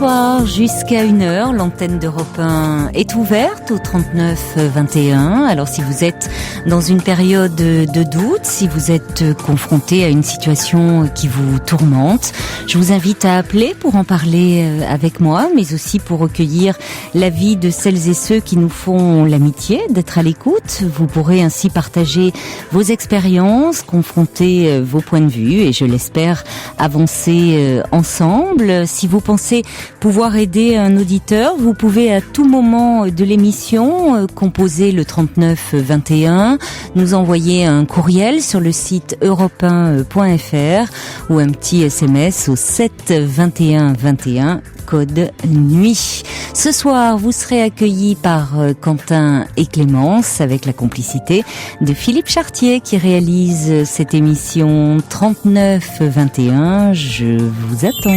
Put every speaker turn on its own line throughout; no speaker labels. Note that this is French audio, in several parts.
soir, jusqu'à 1h, l'antenne d'Europe 1 est ouverte au 39 21. Alors si vous êtes dans une période de doute, si vous êtes confronté à une situation qui vous tourmente, je vous invite à appeler pour en parler avec moi, mais aussi pour recueillir l'avis de celles et ceux qui nous font l'amitié d'être à l'écoute. Vous pourrez ainsi partager vos expériences, confronter vos points de vue et je l'espère avancer ensemble. Si vous pensez pouvoir aider un auditeur, vous pouvez à tout moment de l'émission composer le 39 21, nous envoyer un courriel sur le site europe1.fr ou un petit SMS au 7 21 21 code nuit. Ce soir, vous serez accueillis par Quentin et Clémence avec la complicité de Philippe Chartier qui réalise cette émission 39 21. Je vous attends.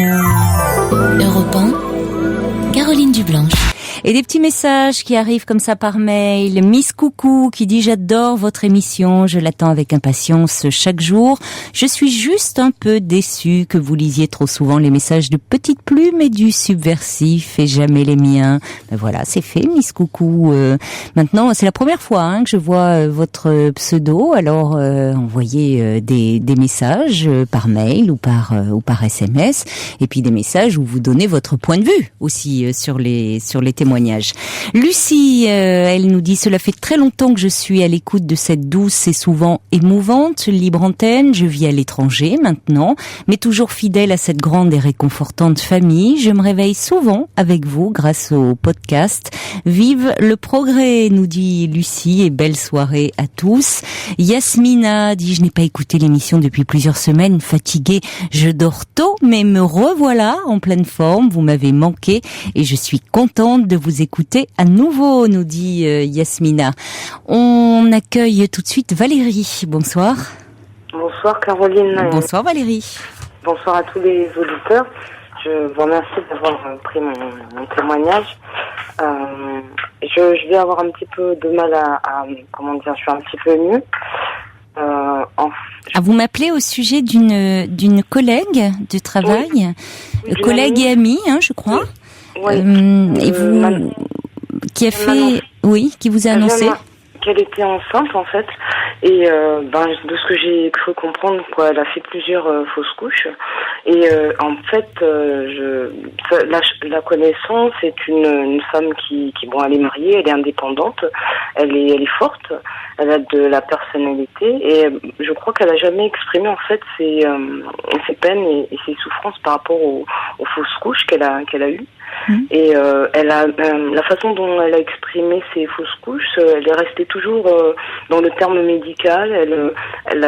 Europe 1, Caroline Dublanche.
Et des petits messages qui arrivent comme ça par mail. Miss Coucou qui dit « J'adore votre émission, je l'attends avec impatience chaque jour. Je suis juste un peu déçue que vous lisiez trop souvent les messages de Petite Plume et du Subversif et jamais les miens. » Ben voilà, c'est fait Miss Coucou. Maintenant, c'est la première fois que je vois votre pseudo. Alors, envoyez des messages par mail ou par SMS. Et puis des messages où vous donnez votre point de vue aussi sur les témoignages. Lucie, elle nous dit « Cela fait très longtemps que je suis à l'écoute de cette douce et souvent émouvante libre antenne. Je vis à l'étranger maintenant, mais toujours fidèle à cette grande et réconfortante famille. Je me réveille souvent avec vous grâce au podcast. Vive le progrès !» nous dit Lucie, et belle soirée à tous. Yasmina dit « Je n'ai pas écouté l'émission depuis plusieurs semaines, fatiguée. Je dors tôt, mais me revoilà en pleine forme. Vous m'avez manqué et je suis contente de vous écouter à nouveau », nous dit Yasmina. On accueille tout de suite Valérie. Bonsoir.
Bonsoir Caroline.
Bonsoir Valérie.
Bonsoir à tous les auditeurs. Je vous remercie d'avoir pris mon témoignage. Je vais avoir un petit peu de mal comment dire, je suis un petit peu émue.
Vous m'appelez au sujet d'une collègue de travail,
oui.
Collègue et amie, je crois.
Oui.
Et vous, qui a fait, qui vous a annoncé
qu'elle était enceinte en fait, et de ce que j'ai cru comprendre, elle a fait plusieurs fausses couches, et en fait, la connaissance est une femme qui elle est mariée, elle est indépendante, elle est forte, elle a de la personnalité, et je crois qu'elle a jamais exprimé en fait ses peines et ses souffrances par rapport aux fausses couches qu'elle a eues. Et elle a la façon dont elle a exprimé ses fausses couches, elle est restée toujours dans le terme médical. Elle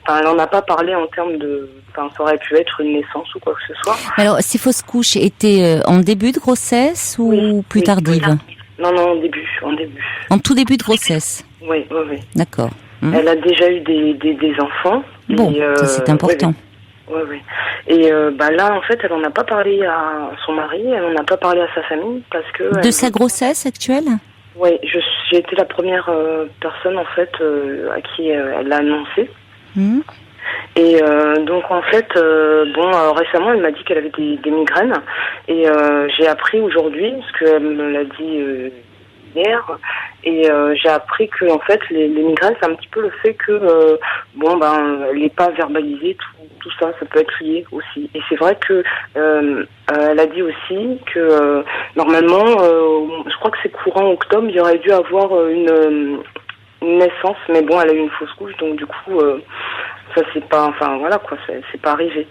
en a pas parlé en termes de, ça aurait pu être une naissance ou quoi que ce soit.
Alors, ces fausses couches étaient en début de grossesse ou plus tardive?
Non, en début.
En tout début de grossesse.
Oui.
D'accord.
Elle a déjà eu des enfants.
Bon, ça c'est important.
Oui. Et là, en fait, elle en a pas parlé à son mari, elle en a pas parlé à sa famille parce que.
De sa grossesse actuelle?
Oui, j'ai été la première personne en fait à qui elle l'a annoncé. Et donc en fait, récemment, elle m'a dit qu'elle avait des migraines et j'ai appris aujourd'hui, parce qu'elle me l'a dit hier, et j'ai appris que en fait les migraines, c'est un petit peu le fait que elle n'est pas verbalisée, tout ça peut être lié aussi. Et c'est vrai que elle a dit aussi que normalement, je crois que c'est courant octobre, il y aurait dû avoir une naissance, mais bon, elle a eu une fausse couche, donc du coup, ça c'est pas, c'est pas arrivé.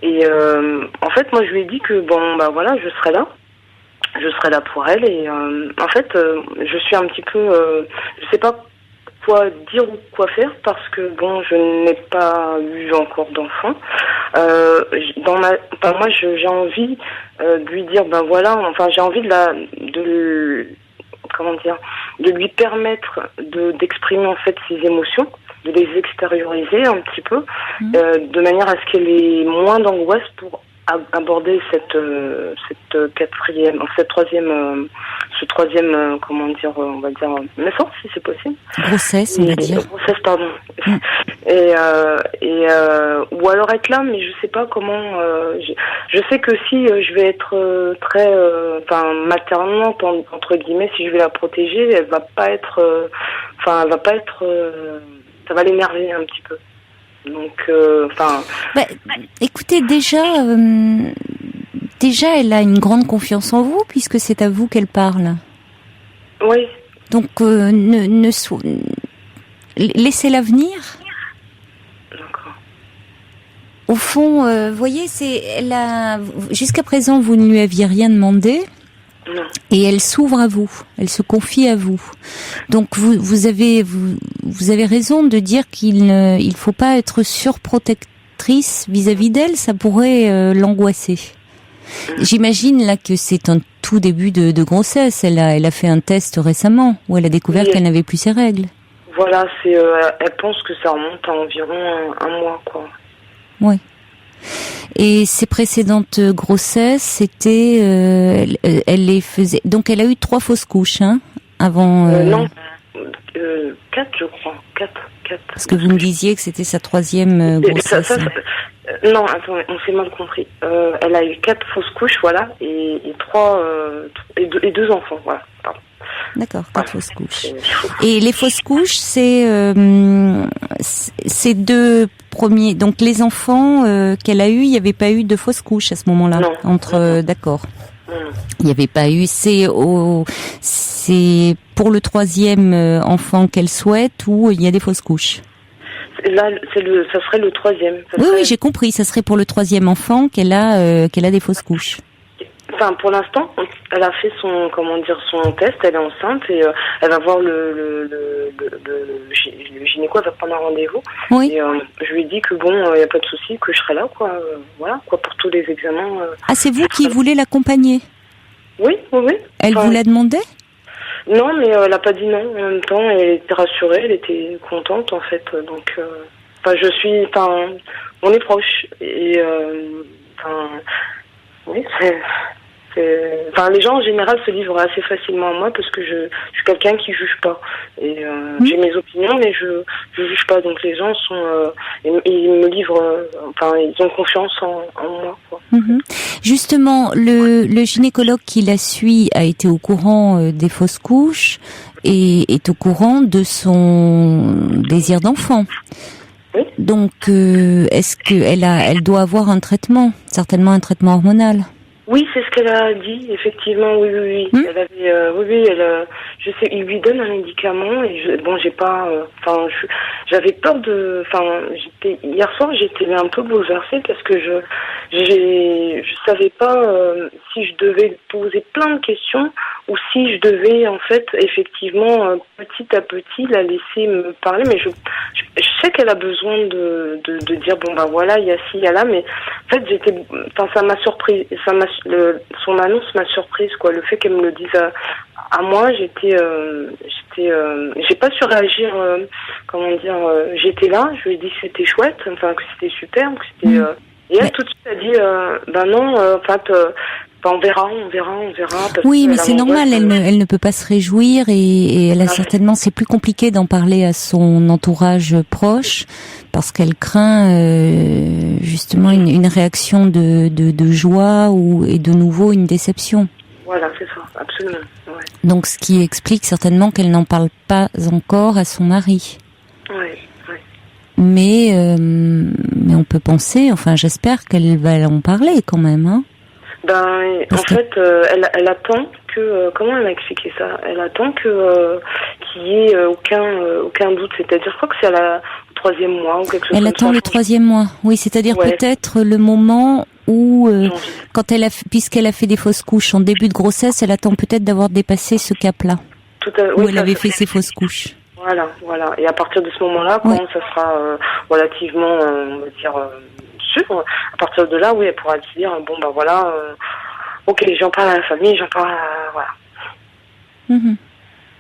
Et en fait, moi je lui ai dit que je serai là. Je serai là pour elle et en fait je suis un petit peu je sais pas quoi dire ou quoi faire parce que je n'ai pas eu encore d'enfant. Moi j'ai envie de lui dire j'ai envie de lui permettre d'exprimer en fait ses émotions, de les extérioriser un petit peu de manière à ce qu'elle ait moins d'angoisse pour aborder ce troisième, on va dire, naissance, si c'est possible.
Grossesse, on va dire.
Grossesse, pardon. Ou alors être là, mais je sais pas comment. Je sais que si je vais être très, maternante entre guillemets, si je vais la protéger, elle va pas être, ça va l'énerver un petit peu. Donc,
écoutez, déjà, elle a une grande confiance en vous puisque c'est à vous qu'elle parle.
Oui.
Donc, laissez-la venir.
D'accord.
Au fond, voyez, jusqu'à présent, vous ne lui aviez rien demandé.
Non.
Et elle s'ouvre à vous, elle se confie à vous. Donc vous avez raison de dire qu'il faut pas être surprotectrice vis-à-vis d'elle, ça pourrait l'angoisser. J'imagine là que c'est un tout début de grossesse. Elle a fait un test récemment où elle a découvert qu'elle n'avait plus ses règles.
Voilà, elle pense que ça remonte à environ un mois, quoi.
Oui. Et ses précédentes grossesses, c'était, elle les faisait. Donc, elle a eu 3 fausses couches, hein, avant.
Non, 4, je crois. 4.
Parce que vous me disiez que c'était sa 3e grossesse.
Non, attendez, on s'est mal compris. Elle a eu 4 fausses couches, voilà, et 2 enfants, voilà. Pardon.
D'accord, 4 fausses couches. Et les fausses couches, c'est 2 premiers. Donc les enfants qu'elle a eu, il n'y avait pas eu de fausses couches à ce moment-là.
Non.
D'accord. Il n'y avait pas eu. C'est pour le 3e enfant qu'elle souhaite ou il y a des fausses couches.
Là, ça serait le 3e.
Oui, j'ai compris. Ça serait pour le 3e enfant qu'elle a des fausses couches.
Enfin, pour l'instant, elle a fait son test, elle est enceinte et elle va voir le gynéco, elle va prendre un rendez-vous.
Oui.
Et je lui ai dit que bon, il n'y a pas de souci, que je serai là, quoi. Voilà, quoi, pour tous les examens.
Ah, c'est vous qui voulez l'accompagner?
Oui.
Elle vous l'a demandé?
Non, mais elle a pas dit non. En même temps, elle était rassurée, elle était contente, en fait. Donc, on est proches. Et, oui, les gens en général se livrent assez facilement à moi parce que je suis quelqu'un qui juge pas et j'ai mes opinions mais je juge pas, donc les gens sont ils me livrent, ils ont confiance en moi, quoi.
Justement, le gynécologue qui la suit a été au courant des fausses couches et est au courant de son désir d'enfant.
Oui.
Donc est-ce qu'elle elle doit avoir un traitement, certainement un traitement hormonal?
Oui, c'est ce qu'elle a dit, effectivement, oui. Elle avait, je sais, il lui donne un médicament et j'ai pas, j'avais peur hier soir, j'étais un peu bouleversée parce que je savais pas si je devais poser plein de questions ou si je devais, en fait, effectivement, petit à petit, la laisser me parler, mais je sais qu'elle a besoin de dire, voilà, il y a ci, il y a là, mais en fait, ça m'a surprise, son annonce m'a surprise, quoi. Le fait qu'elle me le dise à moi, j'ai pas su réagir, j'étais là, je lui ai dit que c'était chouette, que c'était super, que c'était, et elle tout de suite a dit, non, on verra.
Oui, mais c'est normal, elle ne peut pas se réjouir et elle a certainement, c'est plus compliqué d'en parler à son entourage proche parce qu'elle craint justement une réaction de joie et de nouveau une déception.
Voilà, c'est ça, absolument. Ouais.
Donc ce qui explique certainement qu'elle n'en parle pas encore à son mari.
Oui.
Mais on peut penser, j'espère qu'elle va en parler quand même, hein.
Elle attend que comment elle m'a expliqué ça? Elle attend que qu'il y ait aucun doute, c'est-à-dire je crois que c'est à au 3e mois ou quelque chose comme ça.
Elle attend le 3e mois, oui, c'est-à-dire peut-être le moment où puisqu'elle a fait des fausses couches en début de grossesse, elle attend peut-être d'avoir dépassé ce cap-là où elle avait fait ses fausses couches.
Voilà. Et à partir de ce moment-là, quand ça sera relativement, on va dire, sûr, à partir de là, oui, elle pourra se dire, ok, j'en parle à la famille, voilà.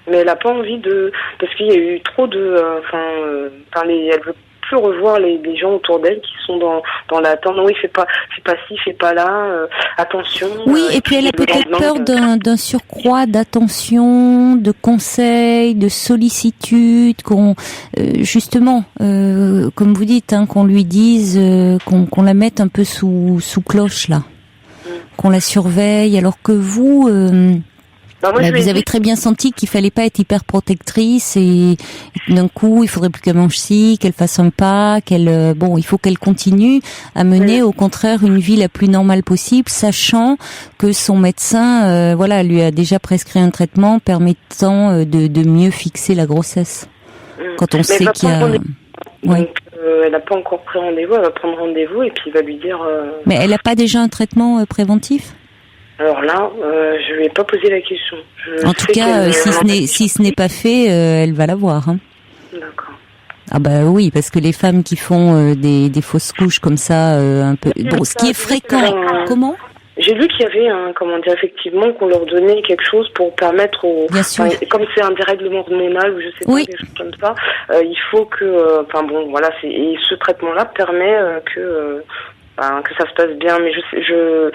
Mais elle n'a pas envie parce qu'il y a eu trop de, elle veut plus revoir les gens autour d'elle qui sont dans l'attente. Oui, fais pas ci, fais pas là, attention.
Oui, et puis elle a peut-être peur d'un surcroît d'attention, de conseils, de sollicitude, justement, comme vous dites, qu'on lui dise, qu'on la mette un peu sous cloche là, qu'on la surveille, alors que vous. Vous avez très bien senti qu'il fallait pas être hyper protectrice et d'un coup il faudrait plus qu'elle mange ci, qu'elle fasse un pas, il faut qu'elle continue à mener au contraire une vie la plus normale possible, sachant que son médecin lui a déjà prescrit un traitement permettant de mieux fixer la grossesse. Quand on sait qu'il y a
elle n'a pas encore pris rendez-vous, elle va prendre rendez-vous et puis il va lui dire
Mais elle n'a pas déjà un traitement préventif ?
Alors là, je lui ai pas posé la question.
En tout cas, si ce n'est pas fait, elle va l'avoir.
D'accord.
Ah bah oui, parce que les femmes qui font des fausses couches comme ça, un peu. Bon, ce qui est fréquent. Comment ?
J'ai lu qu'il y avait effectivement qu'on leur donnait quelque chose pour permettre
Bien sûr.
Comme c'est un dérèglement hormonal ou je sais pas, quelque chose comme ça, il faut que, et ce traitement-là permet que ça se passe bien, mais je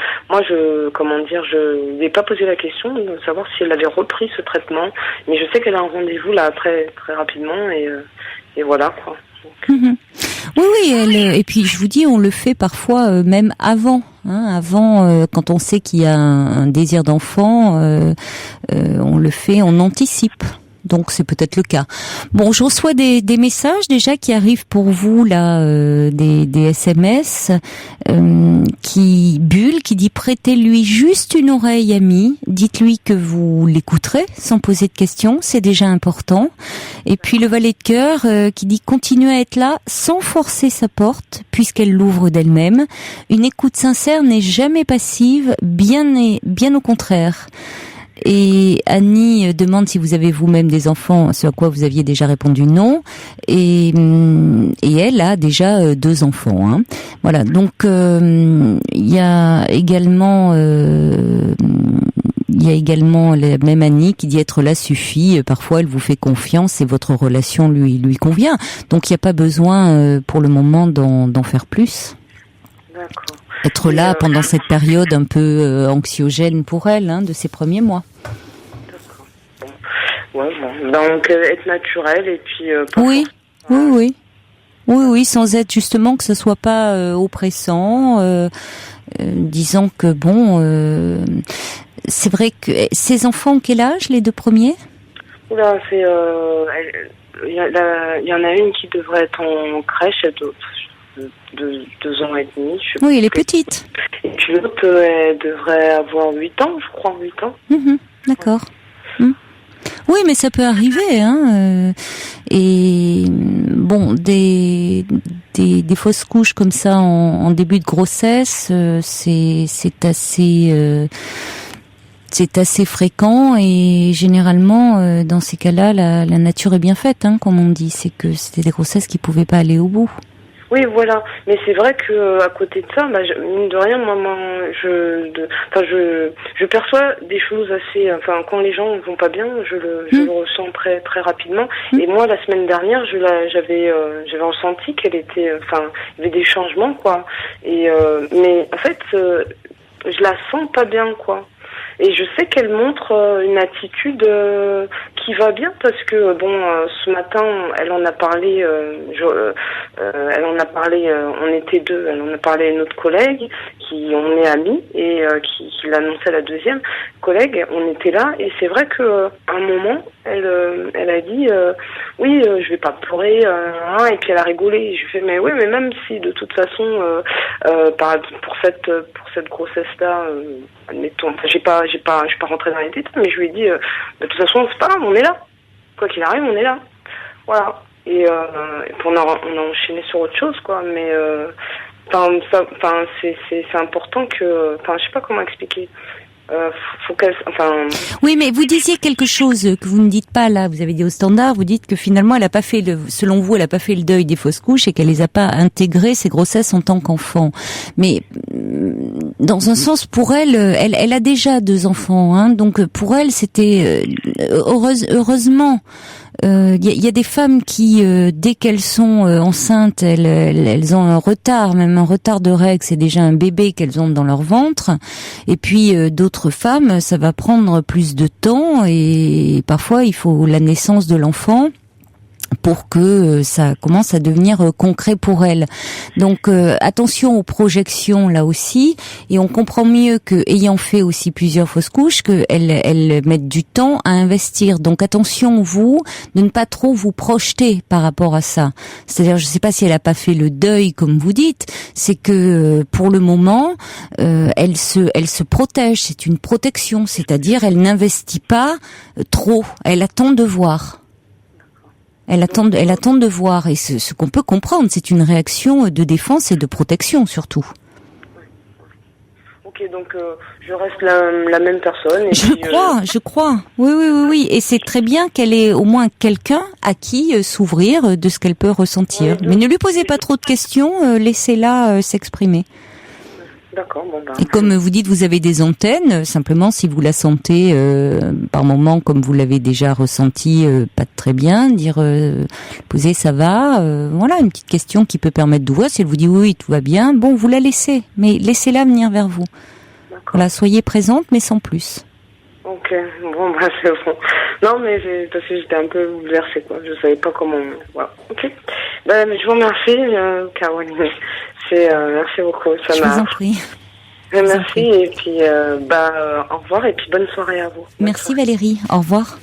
n'ai pas posé la question de savoir si elle avait repris ce traitement, mais je sais qu'elle a un rendez-vous là très très rapidement et voilà quoi.
Donc... Oui, et puis je vous dis, on le fait parfois même avant, quand on sait qu'il y a un désir d'enfant, on le fait, on anticipe. Donc c'est peut-être le cas. Bon, je reçois des messages déjà qui arrivent pour vous là, des SMS qui dit prêtez-lui juste une oreille amie, dites-lui que vous l'écouterez sans poser de questions, c'est déjà important. Et puis le valet de cœur qui dit continuez à être là sans forcer sa porte puisqu'elle l'ouvre d'elle-même. Une écoute sincère n'est jamais passive, bien au contraire. Et Annie demande si vous avez vous-même des enfants, ce à quoi vous aviez déjà répondu non. Et elle a déjà 2 enfants. Voilà. Donc il y a également la même Annie qui dit être là suffit. Parfois, elle vous fait confiance et votre relation lui convient. Donc il n'y a pas besoin pour le moment d'en faire plus.
D'accord.
Être là pendant cette période un peu anxiogène pour elle, de ces premiers mois.
D'accord. Donc être naturel et puis.
Oui, sans être justement que ce soit pas oppressant, disant que c'est vrai que ces enfants ont quel âge, les 2 premiers ?
Oula, il y en a une qui devrait être en crèche, elle doit. De 2 ans et demi.
Oui, elle est petite.
Et puis l'autre, elle devrait avoir 8 ans, je crois, 8 ans.
D'accord. Oui, mais ça peut arriver, et bon, des fausses couches comme ça en début de grossesse, c'est assez fréquent et généralement, dans ces cas-là, la nature est bien faite, comme on dit. C'est que c'était des grossesses qui pouvaient pas aller au bout.
Oui, voilà. Mais c'est vrai que à côté de ça, mine de rien, moi, je perçois des choses assez. Quand les gens ne vont pas bien, je le ressens très très rapidement. Et moi, la semaine dernière, j'avais ressenti qu'elle était. Il y avait des changements, quoi. Et mais en fait, je la sens pas bien, quoi. Et je sais qu'elle montre une attitude qui va bien parce que ce matin elle en a parlé, on était 2, elle en a parlé à une autre collègue on est amis et qui l'annonçait à la deuxième collègue, on était là et c'est vrai que à un moment elle a dit oui je vais pas pleurer et puis elle a rigolé. Je fais mais oui mais même si de toute façon pour cette grossesse là admettons, je suis pas rentrée dans les détails, mais je lui ai dit de toute façon c'est pas grave, on est là, quoi qu'il arrive on est là, voilà. Et puis on a enchaîné sur autre chose, quoi, mais c'est important que, je sais pas comment expliquer. Faut qu'elle,
Oui, mais vous disiez quelque chose que vous ne dites pas là. Vous avez dit au standard, vous dites que finalement, elle a pas fait selon vous, elle a pas fait le deuil des fausses couches et qu'elle les a pas intégrées ces grossesses en tant qu'enfant. Mais dans un sens, pour elle a déjà 2 enfants, donc pour elle, c'était heureusement Il y a des femmes qui, dès qu'elles sont enceintes, elles ont un retard, même un retard de règles, c'est déjà un bébé qu'elles ont dans leur ventre. Et puis d'autres femmes, ça va prendre plus de temps et parfois il faut la naissance de l'enfant pour que ça commence à devenir concret pour elle. Donc attention aux projections là aussi, et on comprend mieux que, ayant fait aussi plusieurs fausses couches, qu'elles mettent du temps à investir. Donc attention, vous, de ne pas trop vous projeter par rapport à ça. C'est-à-dire, je ne sais pas si elle a pas fait le deuil comme vous dites, c'est que pour le moment, elle se protège, c'est une protection, c'est-à-dire elle n'investit pas trop, elle attend de voir. Elle attend de voir, et ce qu'on peut comprendre, c'est une réaction de défense et de protection surtout.
Ok, donc je reste la même personne. Et
je crois. Oui. Et c'est très bien qu'elle ait au moins quelqu'un à qui s'ouvrir de ce qu'elle peut ressentir. Mais ne lui posez pas trop de questions, laissez-la s'exprimer.
D'accord, bon ben.
Et comme vous dites, vous avez des antennes, simplement si vous la sentez par moment, comme vous l'avez déjà ressenti, pas très bien, dire posez ça va, voilà, une petite question qui peut permettre d'ouvrir. Si elle vous dit oui, tout va bien, bon, vous la laissez, mais laissez-la venir vers vous. D'accord. Voilà, soyez présente, mais sans plus.
Ok, bon, bah c'est bon. Non, mais parce que j'étais un peu bouleversée, quoi. Je savais pas comment. Voilà. Ok. Ben, je vous remercie, Caroline. Merci beaucoup.
Je vous en prie.
Merci, et puis au revoir, et puis bonne soirée à vous.
Merci Valérie, au revoir.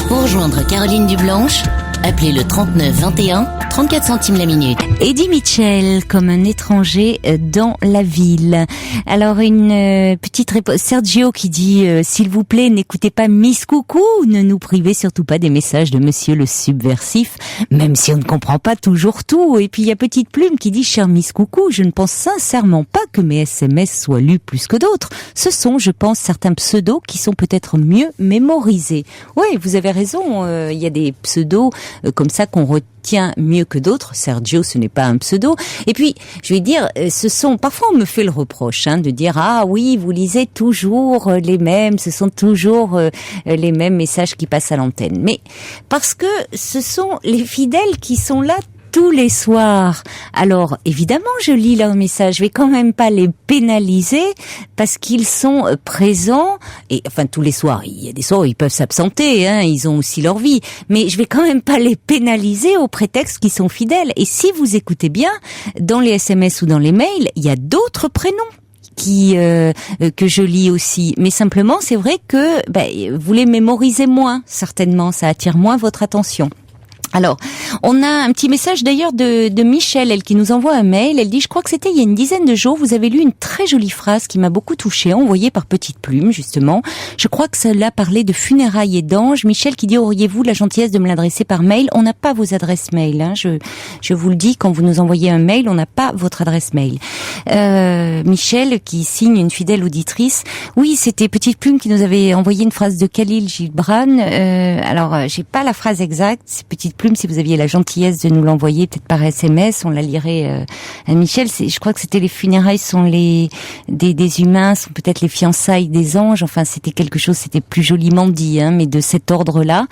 Pour rejoindre Caroline Dublanche, appelez le 39 21, 34 centimes la minute.
Eddie Mitchell, comme un étranger dans la ville. Alors une petite réponse. Sergio qui dit s'il vous plaît, n'écoutez pas Miss Coucou, ne nous privez surtout pas des messages de Monsieur le Subversif, même si on ne comprend pas toujours tout. Et puis il y a Petite Plume qui dit cher Miss Coucou, je ne pense sincèrement pas que mes SMS soient lus plus que d'autres. Ce sont, je pense, certains pseudos qui sont peut-être mieux mémorisés. Oui, vous avez raison. Il y a des pseudos comme ça qu'on retient mieux que d'autres. Sergio, ce n'est pas un pseudo. Et puis, je vais dire, parfois on me fait le reproche, de dire, ah oui, vous lisez toujours les mêmes, ce sont toujours les mêmes messages qui passent à l'antenne. Mais, parce que ce sont les fidèles qui sont là tous les soirs. Alors, évidemment, je lis leurs messages. Je vais quand même pas les pénaliser parce qu'ils sont présents. Et enfin, tous les soirs. Il y a des soirs où ils peuvent s'absenter. Ils ont aussi leur vie. Mais je vais quand même pas les pénaliser au prétexte qu'ils sont fidèles. Et si vous écoutez bien, dans les SMS ou dans les mails, il y a d'autres prénoms que je lis aussi, mais simplement c'est vrai que vous les mémorisez moins, certainement, ça attire moins votre attention. Alors, on a un petit message d'ailleurs de Michel, elle qui nous envoie un mail. Elle dit, je crois que c'était il y a une dizaine de jours, vous avez lu une très jolie phrase qui m'a beaucoup touchée, envoyée par Petite Plume, justement. Je crois que cela parlait de funérailles et d'anges. Michel qui dit, auriez-vous la gentillesse de me l'adresser par mail? On n'a pas vos adresses mail, je vous le dis, quand vous nous envoyez un mail, on n'a pas votre adresse mail. Michel qui signe une fidèle auditrice. Oui, c'était Petite Plume qui nous avait envoyé une phrase de Khalil Gibran. Alors, j'ai pas la phrase exacte, c'est Petite Plume, si vous aviez la gentillesse de nous l'envoyer peut-être par SMS, on la lirait à Michel. Je crois que c'était les funérailles sont des humains, sont peut-être les fiançailles des anges. Enfin, c'était quelque chose, c'était plus joliment dit, mais de cet ordre-là.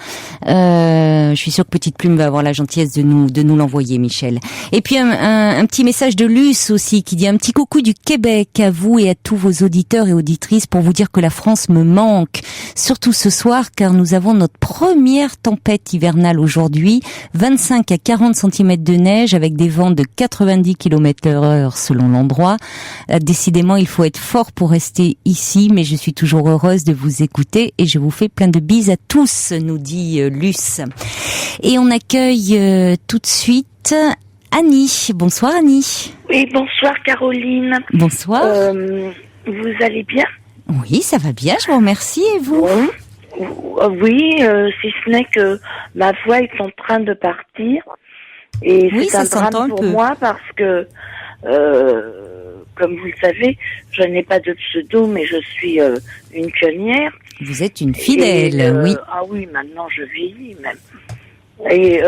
Je suis sûre que Petite Plume va avoir la gentillesse de nous l'envoyer, Michel. Et puis un petit message de Luce aussi qui dit un petit coucou du Québec à vous et à tous vos auditeurs et auditrices pour vous dire que la France me manque, surtout ce soir car nous avons notre première tempête hivernale aujourd'hui. 25 à 40 cm de neige avec des vents de 90 km/h selon l'endroit. Décidément, il faut être fort pour rester ici, mais je suis toujours heureuse de vous écouter et je vous fais plein de bises à tous, nous dit Luce. Et on accueille tout de suite Annie. Bonsoir Annie.
Oui, bonsoir Caroline.
Bonsoir.
Vous allez bien?
Oui, ça va bien, je vous remercie. Et vous?
Bon. Oui, si ce n'est que ma voix est en train de partir. Et
oui,
c'est un drame pour moi parce que, comme vous le savez, je n'ai pas de pseudo, mais je suis une pionnière.
Vous êtes une fidèle, oui.
Ah oui, maintenant je vieillis même. Et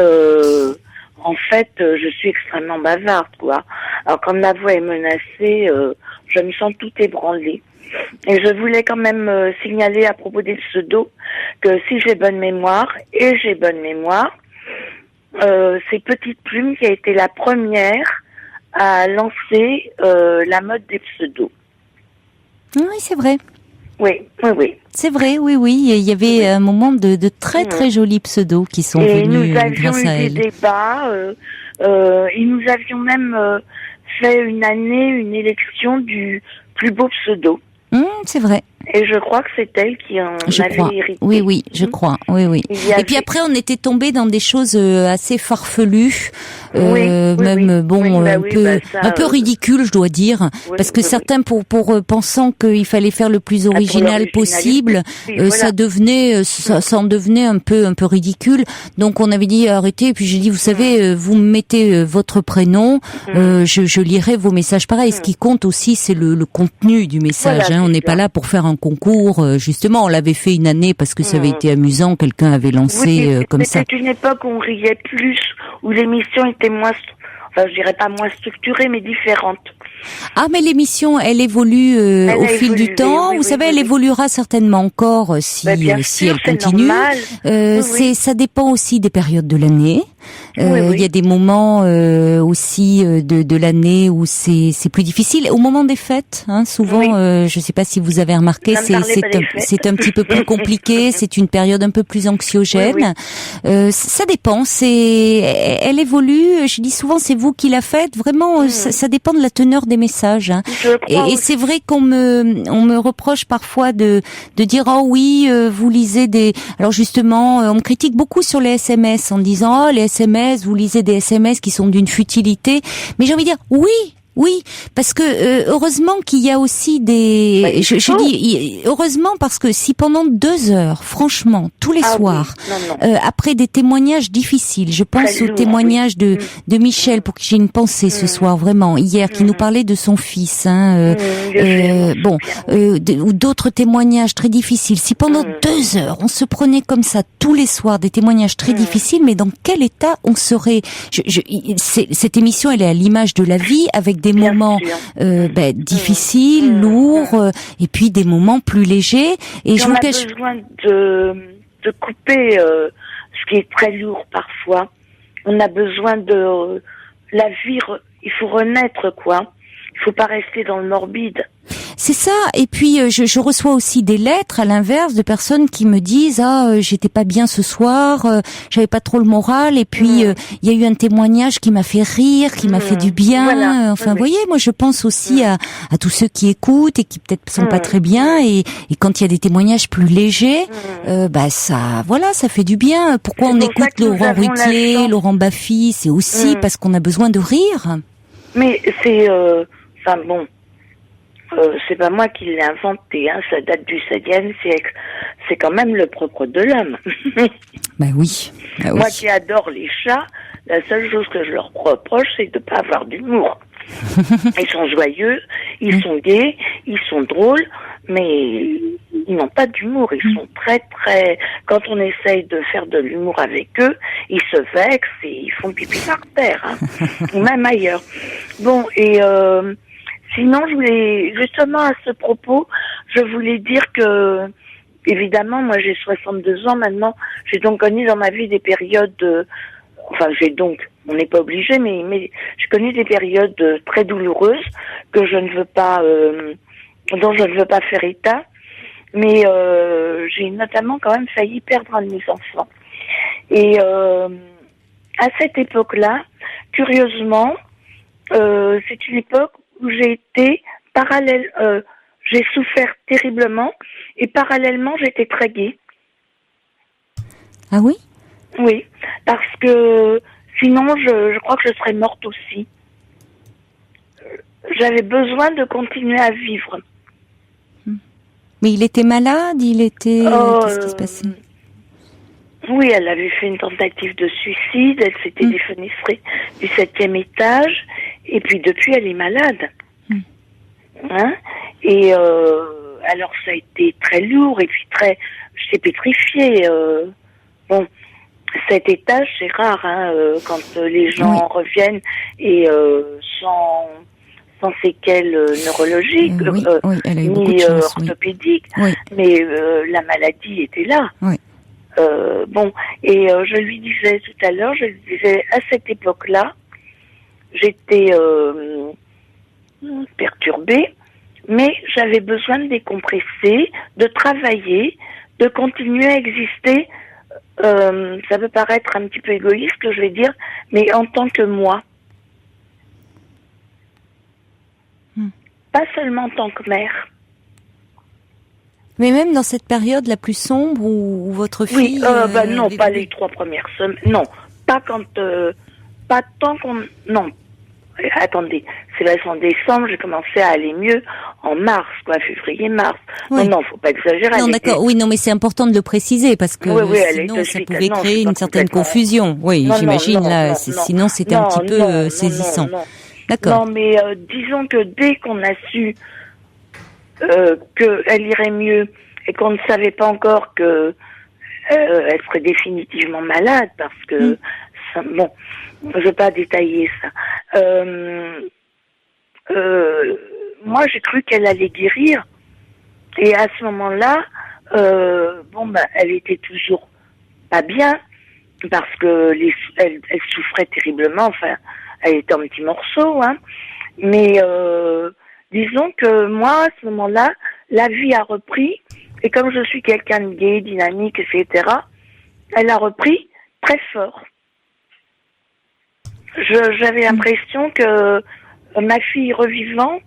en fait, je suis extrêmement bavarde, quoi. Alors quand ma voix est menacée, je me sens tout ébranlée. Et je voulais quand même signaler à propos des pseudos que si j'ai bonne mémoire, et j'ai bonne mémoire, c'est Petite Plume qui a été la première à lancer la mode des pseudos.
Oui, c'est vrai.
Oui.
C'est vrai, oui. Il y avait un moment de très très jolis pseudos qui sont
et
venus
nous avions
grâce à
eu
elle.
des débats, et nous avions même fait une année une élection du plus beau pseudo.
C'est vrai.
Et je crois que c'est elle qui en avait hérité.
Oui, je crois. Oui. Et puis après, on était tombé dans des choses assez farfelues, un peu ridicules, je dois dire, parce que certains, pour pensant qu'il fallait faire le plus original possible, ça en devenait un peu ridicule. Donc on avait dit arrêtez. Et puis j'ai dit, vous savez, vous mettez votre prénom, je lirai vos messages pareil. Ce qui compte aussi, c'est le contenu du message. On n'est pas là pour faire un concours, justement, on l'avait fait une année parce que ça avait été amusant, quelqu'un avait lancé comme ça.
C'était une époque où on riait plus, où l'émission était moins, je dirais pas moins structurée, mais différente.
Ah, mais l'émission, elle évolue au fil du temps. Vous savez, elle évoluera certainement encore si elle continue. Ça dépend aussi des périodes de l'année. Il y a des moments aussi de l'année où c'est plus difficile. Au moment des fêtes, souvent, je sais pas si vous avez remarqué, c'est un petit peu plus compliqué. C'est une période un peu plus anxiogène. Ça dépend. Elle évolue. Je dis souvent, c'est vous qui la faites. Vraiment, ça dépend de la teneur des messages. Et c'est vrai qu'on me reproche parfois de dire oh oui, vous lisez des. Alors justement, on me critique beaucoup sur les SMS en disant oh les SMS, vous lisez des SMS qui sont d'une futilité. Mais j'ai envie de dire oui, parce que heureusement qu'il y a aussi des. Je dis heureusement parce que si pendant 2 heures, franchement, tous les soirs, après des témoignages difficiles, je pense au témoignage de Michel pour qui j'ai une pensée ce soir vraiment hier, qui nous parlait de son fils, ou d'autres témoignages très difficiles. Si pendant 2 heures on se prenait comme ça tous les soirs des témoignages très difficiles, mais dans quel état on serait cette émission, elle est à l'image de la vie avec des moments difficiles, lourds, et puis des moments plus légers. Et
on a besoin de couper ce qui est très lourd parfois. On a besoin de la vie. Il faut renaître, quoi. Il faut pas rester dans le morbide.
C'est ça. Et puis je reçois aussi des lettres à l'inverse de personnes qui me disent j'étais pas bien ce soir, j'avais pas trop le moral. Et puis il y a eu un témoignage qui m'a fait rire, qui m'a fait du bien. Voilà. Vous voyez, moi je pense aussi à tous ceux qui écoutent et qui peut-être sont pas très bien. Et quand il y a des témoignages plus légers, ça fait du bien. Pourquoi on écoute Laurent Ruquier, Laurent Baffy? C'est aussi parce qu'on a besoin de rire.
Mais c'est c'est pas moi qui l'ai inventé, ça date du 7e siècle. C'est quand même le propre de l'homme.
Oui.
Moi qui adore les chats, la seule chose que je leur reproche, c'est de pas avoir d'humour. Ils sont joyeux, ils sont gais, ils sont drôles, mais ils n'ont pas d'humour. Ils sont très, très... Quand on essaye de faire de l'humour avec eux, ils se vexent et ils font pipi par terre, ou même ailleurs. Bon, et... sinon, je voulais, justement à ce propos, je voulais dire que, évidemment, moi j'ai 62 ans maintenant, j'ai donc connu dans ma vie des périodes, on n'est pas obligé, mais j'ai connu des périodes très douloureuses que je ne veux pas, dont je ne veux pas faire état, mais j'ai notamment quand même failli perdre un de mes enfants. Et à cette époque-là, curieusement, c'est une époque où j'ai été j'ai souffert terriblement et parallèlement j'étais très gaie.
Ah oui?
Oui, parce que sinon je crois que je serais morte aussi. J'avais besoin de continuer à vivre.
Mais il était malade, qu'est-ce qui se passait?
Oui, elle avait fait une tentative de suicide, elle s'était défenestrée du 7e étage, et puis depuis elle est malade. Et alors ça a été très lourd, et puis j'étais pétrifiée. Bon, 7 étages, c'est rare, quand les gens reviennent et sans sans séquelles neurologiques,
elle a eu beaucoup
ni
de chance,
orthopédiques,
oui.
mais la maladie était là.
Oui.
Je lui disais tout à l'heure, à cette époque-là, j'étais perturbée, mais j'avais besoin de décompresser, de travailler, de continuer à exister. Ça peut paraître un petit peu égoïste, que je vais dire, mais en tant que moi. Pas seulement en tant que mère.
Mais même dans cette période la plus sombre où votre fille...
non, pas les 3 premières semaines. Non, pas quand... pas tant qu'on... Non. Attendez, c'est vrai, en décembre, j'ai commencé à aller mieux en mars, février-mars.
Oui.
Non, faut pas exagérer.
Non, d'accord, oui, non, mais c'est important de le préciser, parce que sinon, ça pouvait créer une certaine confusion. Oui, j'imagine, sinon c'était un petit peu saisissant. D'accord.
Non, mais disons que dès qu'on a su qu'elle irait mieux et qu'on ne savait pas encore que elle serait définitivement malade, parce que je vais pas détailler ça. Moi, j'ai cru qu'elle allait guérir, et à ce moment-là, elle était toujours pas bien, parce que elle souffrait terriblement. Enfin, elle était en petits morceaux, hein. Mais disons que moi, à ce moment-là, la vie a repris, et comme je suis quelqu'un de gai, dynamique, etc., elle a repris très fort. J'avais l'impression que ma fille revivant,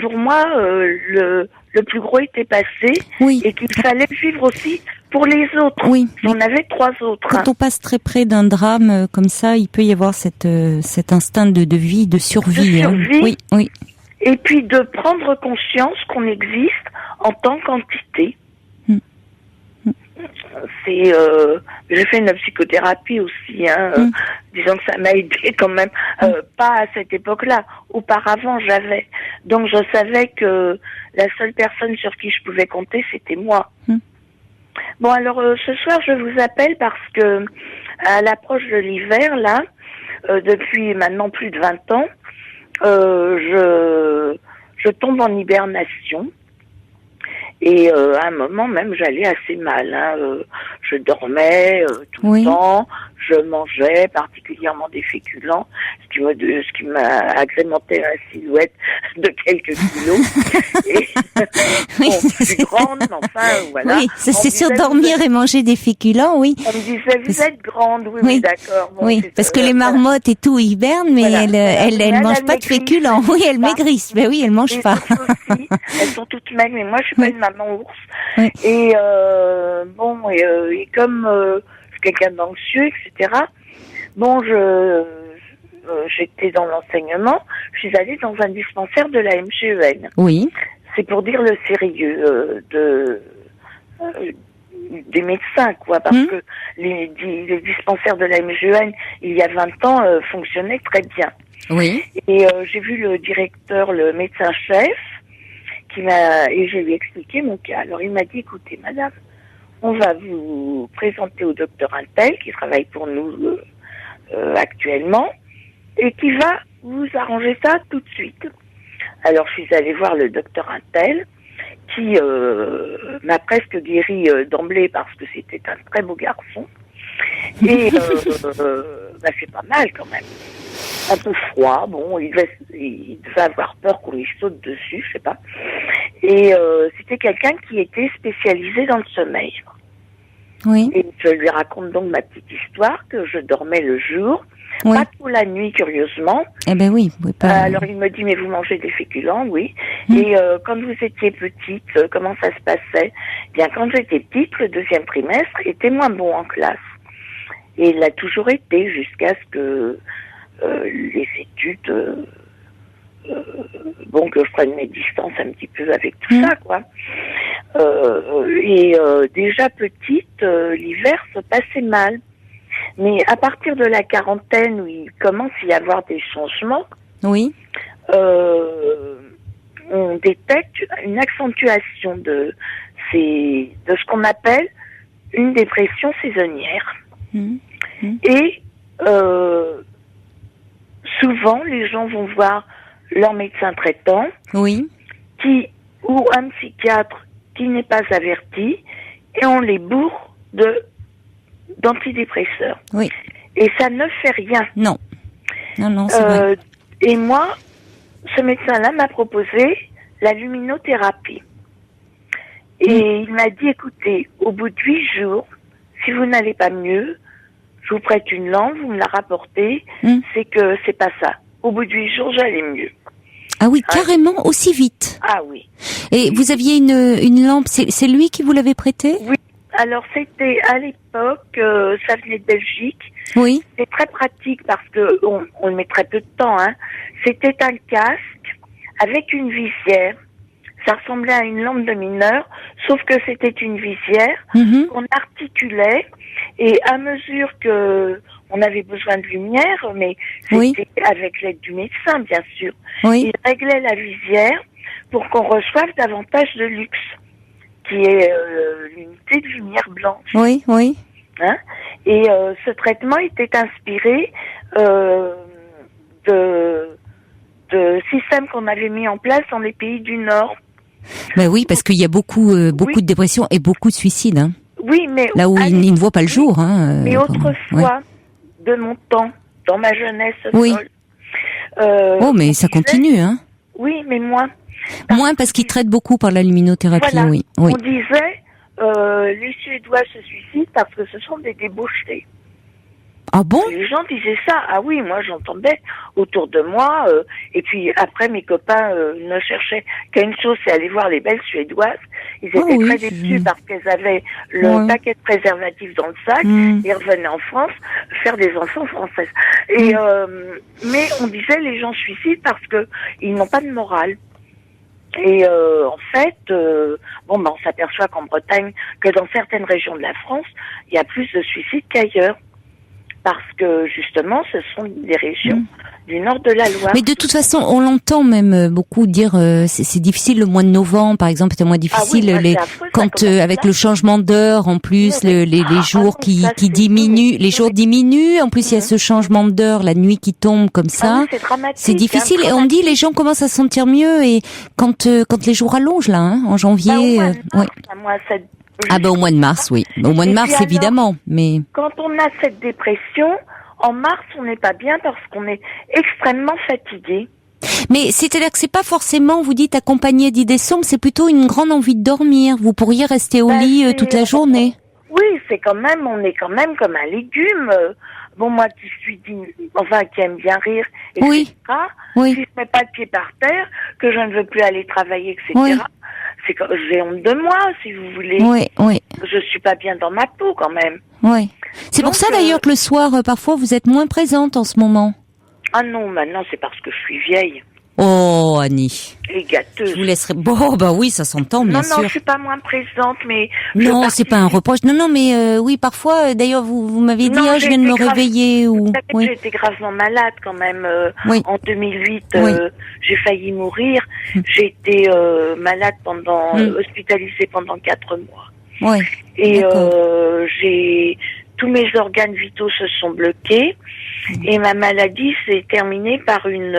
pour moi, le plus gros était passé, et qu'il fallait vivre aussi pour les autres.
Oui.
J'en avais 3 autres.
Quand on passe très près d'un drame comme ça, il peut y avoir cet instinct de vie, de survie.
De survie.
Oui.
Et puis de prendre conscience qu'on existe en tant qu'entité. J'ai fait une psychothérapie aussi, disons que ça m'a aidé quand même, pas à cette époque-là. Auparavant, j'avais. Donc je savais que la seule personne sur qui je pouvais compter, c'était moi. Bon, alors ce soir, je vous appelle parce que à l'approche de l'hiver, là, depuis maintenant plus de 20 ans, je tombe en hibernation. Et à un moment même, j'allais assez mal. Je dormais tout le temps, je mangeais particulièrement des féculents, ce qui m'a agrémenté la silhouette de quelques kilos. Et, je suis grande, mais enfin, voilà.
Oui, c'est sûr, dormir et manger des féculents, oui.
On me disait, vous êtes grande, oui, d'accord. Bon,
oui, parce que les marmottes et tout hibernent, mais elles mangent pas de féculents. Oui, elles maigrissent, mais oui, elles mangent pas.
Aussi, elles sont toutes maigres, mais moi, je suis pas une maman ours. Oui. Et comme je suis quelqu'un d'anxieux, etc. J'étais dans l'enseignement. Je suis allée dans un dispensaire de la MGEN.
Oui.
C'est pour dire le sérieux des médecins, parce que les dispensaires de la MGEN, il y a 20 ans, fonctionnaient très bien.
Oui.
Et j'ai vu le directeur, le médecin-chef, et je lui ai expliqué mon cas. Alors il m'a dit, écoutez madame, on va vous présenter au docteur Intel, qui travaille pour nous actuellement, et qui va vous arranger ça tout de suite. Alors je suis allée voir le docteur Intel, qui m'a presque guéri d'emblée parce que c'était un très beau garçon. Et c'est pas mal quand même. Un peu froid, il devait avoir peur qu'on lui saute dessus, je sais pas. Et c'était quelqu'un qui était spécialisé dans le sommeil.
Oui.
Et je lui raconte donc ma petite histoire, que je dormais le jour, pas trop la nuit, curieusement.
Eh ben oui.
Alors il me dit, mais vous mangez des féculents, oui. Et quand vous étiez petite, comment ça se passait? Bien, quand j'étais petite, le 2e trimestre était moins bon en classe. Et il l'a toujours été jusqu'à ce que les études, que je prenne mes distances un petit peu avec tout ça, quoi. Déjà petite, l'hiver se passait mal. Mais à partir de la quarantaine, où il commence à y avoir des changements,
oui.
On détecte une accentuation de ce qu'on appelle une dépression saisonnière. Et souvent, les gens vont voir leur médecin traitant,
Oui.
ou un psychiatre qui n'est pas averti, et on les bourre d'antidépresseurs.
Oui.
Et ça ne fait rien.
Non. Non, c'est vrai.
Et moi, ce médecin-là m'a proposé la luminothérapie. Et il m'a dit, écoutez, au bout de 8 jours, si vous n'allez pas mieux, je vous prête une lampe, vous me la rapportez, c'est que c'est pas ça. Au bout de 8 jours, j'allais mieux.
Ah oui, carrément, aussi vite.
Ah oui.
Et vous aviez une lampe, c'est lui qui vous l'avait prêtée?
Oui. Alors, c'était à l'époque, ça venait de Belgique.
Oui.
C'est très pratique parce que on met très peu de temps, hein. C'était un casque avec une visière. Ça ressemblait à une lampe de mineur, sauf que c'était une visière qu'on articulait, et à mesure que on avait besoin de lumière, mais c'était avec l'aide du médecin, bien sûr.
Oui.
Il réglait la visière pour qu'on reçoive davantage de luxe, qui est l'unité de lumière blanche.
Oui, oui.
Hein? Et ce traitement était inspiré de systèmes qu'on avait mis en place dans les pays du Nord.
Ben oui, parce qu'il y a beaucoup de dépression et beaucoup de suicides. Hein.
Oui, mais
là où ils ne voient pas le jour. Hein,
mais autrefois, de mon temps, dans ma jeunesse folle.
Mais ça continue, hein.
Oui, mais moins.
Moins parce qu'ils traitent beaucoup par la luminothérapie,
voilà.
oui.
On disait, les Suédois se suicident parce que ce sont des débauchetés.
Ah bon?
Les gens disaient ça. Ah oui, moi j'entendais autour de moi. Et puis après, mes copains ne cherchaient qu'une chose, c'est aller voir les belles Suédoises. Ils étaient très déçus parce qu'elles avaient le paquet de préservatifs dans le sac et revenaient en France faire des enfants françaises. Et mais on disait les gens suicident parce que ils n'ont pas de morale. Et en fait, on s'aperçoit qu'en Bretagne, que dans certaines régions de la France, il y a plus de suicides qu'ailleurs. Parce que, justement, ce sont des régions du nord de la Loire.
Mais de toute façon, on l'entend même beaucoup dire c'est difficile le mois de novembre, par exemple, c'est moins difficile avec le changement d'heure, en plus, les jours qui diminuent, les jours diminuent, en plus il y a ce changement d'heure, la nuit qui tombe comme ça.
C'est dramatique.
C'est difficile, et on dit les gens commencent à se sentir mieux, et quand les jours allongent, là, hein, en janvier, au mois de mars, oui. Au mois de mars, évidemment, mais...
Quand on a cette dépression, en mars, on n'est pas bien parce qu'on est extrêmement fatigué.
Mais c'est-à-dire que c'est pas forcément, vous dites, accompagné d'idées sombres, c'est plutôt une grande envie de dormir. Vous pourriez rester au lit toute la journée.
Oui, on est quand même comme un légume. Moi qui aime bien rire, etc. Si je mets pas le pied par terre, que je ne veux plus aller travailler, etc., j'ai honte de moi, si vous voulez.
Oui.
Je suis pas bien dans ma peau, quand même.
Oui. C'est pour ça, d'ailleurs, que le soir, parfois, vous êtes moins présente en ce moment.
Ah non, maintenant, c'est parce que je suis vieille.
Oh, Annie.
Et gâteuse.
Je vous laisserai... Bon, oui, ça s'entend, bien sûr.
Non, je suis pas moins présente, mais...
Non, c'est pas un reproche. Non, mais oui, parfois, d'ailleurs, vous m'avez dit, je viens de me réveiller, ou...
J'ai été gravement malade, quand même. En 2008, j'ai failli mourir. J'ai été malade hospitalisée pendant 4 mois. Et tous mes organes vitaux se sont bloqués. Et ma maladie s'est terminée par une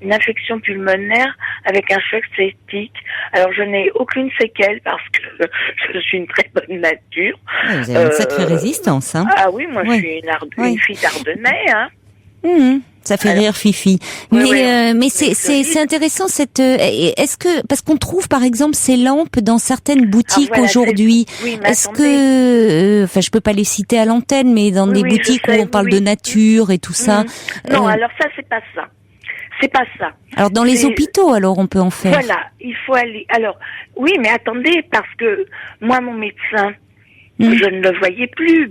infection pulmonaire avec un choc septique. Alors je n'ai aucune séquelle parce que je suis une très bonne nature.
Vous avez une sacrée résistance, hein.
Ah oui, moi je suis une fille d'Ardennais, hein.
Ça fait rire Fifi. Mais c'est intéressant est-ce que, parce qu'on trouve par exemple ces lampes dans certaines boutiques aujourd'hui. Est-ce que, je peux pas les citer à l'antenne, mais dans des boutiques où on parle de nature et tout ça.
Non, alors ça c'est pas ça. C'est pas ça.
Alors dans les hôpitaux, alors on peut en faire.
Voilà, il faut aller. Alors oui, mais attendez, parce que moi mon médecin, je ne le voyais plus.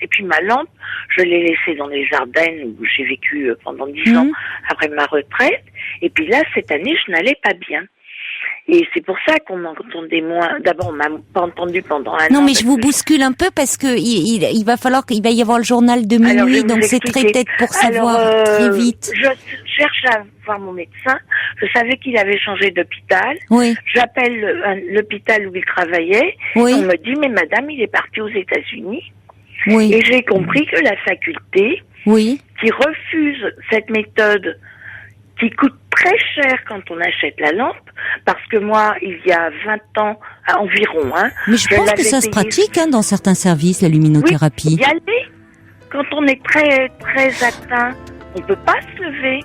Et puis ma lampe, je l'ai laissée dans les Ardennes où j'ai vécu pendant 10 ans après ma retraite. Et puis là, cette année, je n'allais pas bien. Et c'est pour ça qu'on m'entendait moins. D'abord, on m'a pas entendu pendant un an.
Non, mais je vous bouscule un peu parce que il va y avoir le journal de minuit, donc c'est très tête pour savoir très vite.
Je cherche à voir mon médecin. Je savais qu'il avait changé d'hôpital. J'appelle l'hôpital où il travaillait. On me dit, mais madame, il est parti aux États-Unis. Et j'ai compris que la faculté, qui refusent cette méthode qui coûte très cher quand on achète la lampe, parce que moi, il y a 20 ans environ...
mais je pense que ça se pratique dans certains services, la luminothérapie.
Oui, y aller. Quand on est très, très atteint, on peut pas se lever.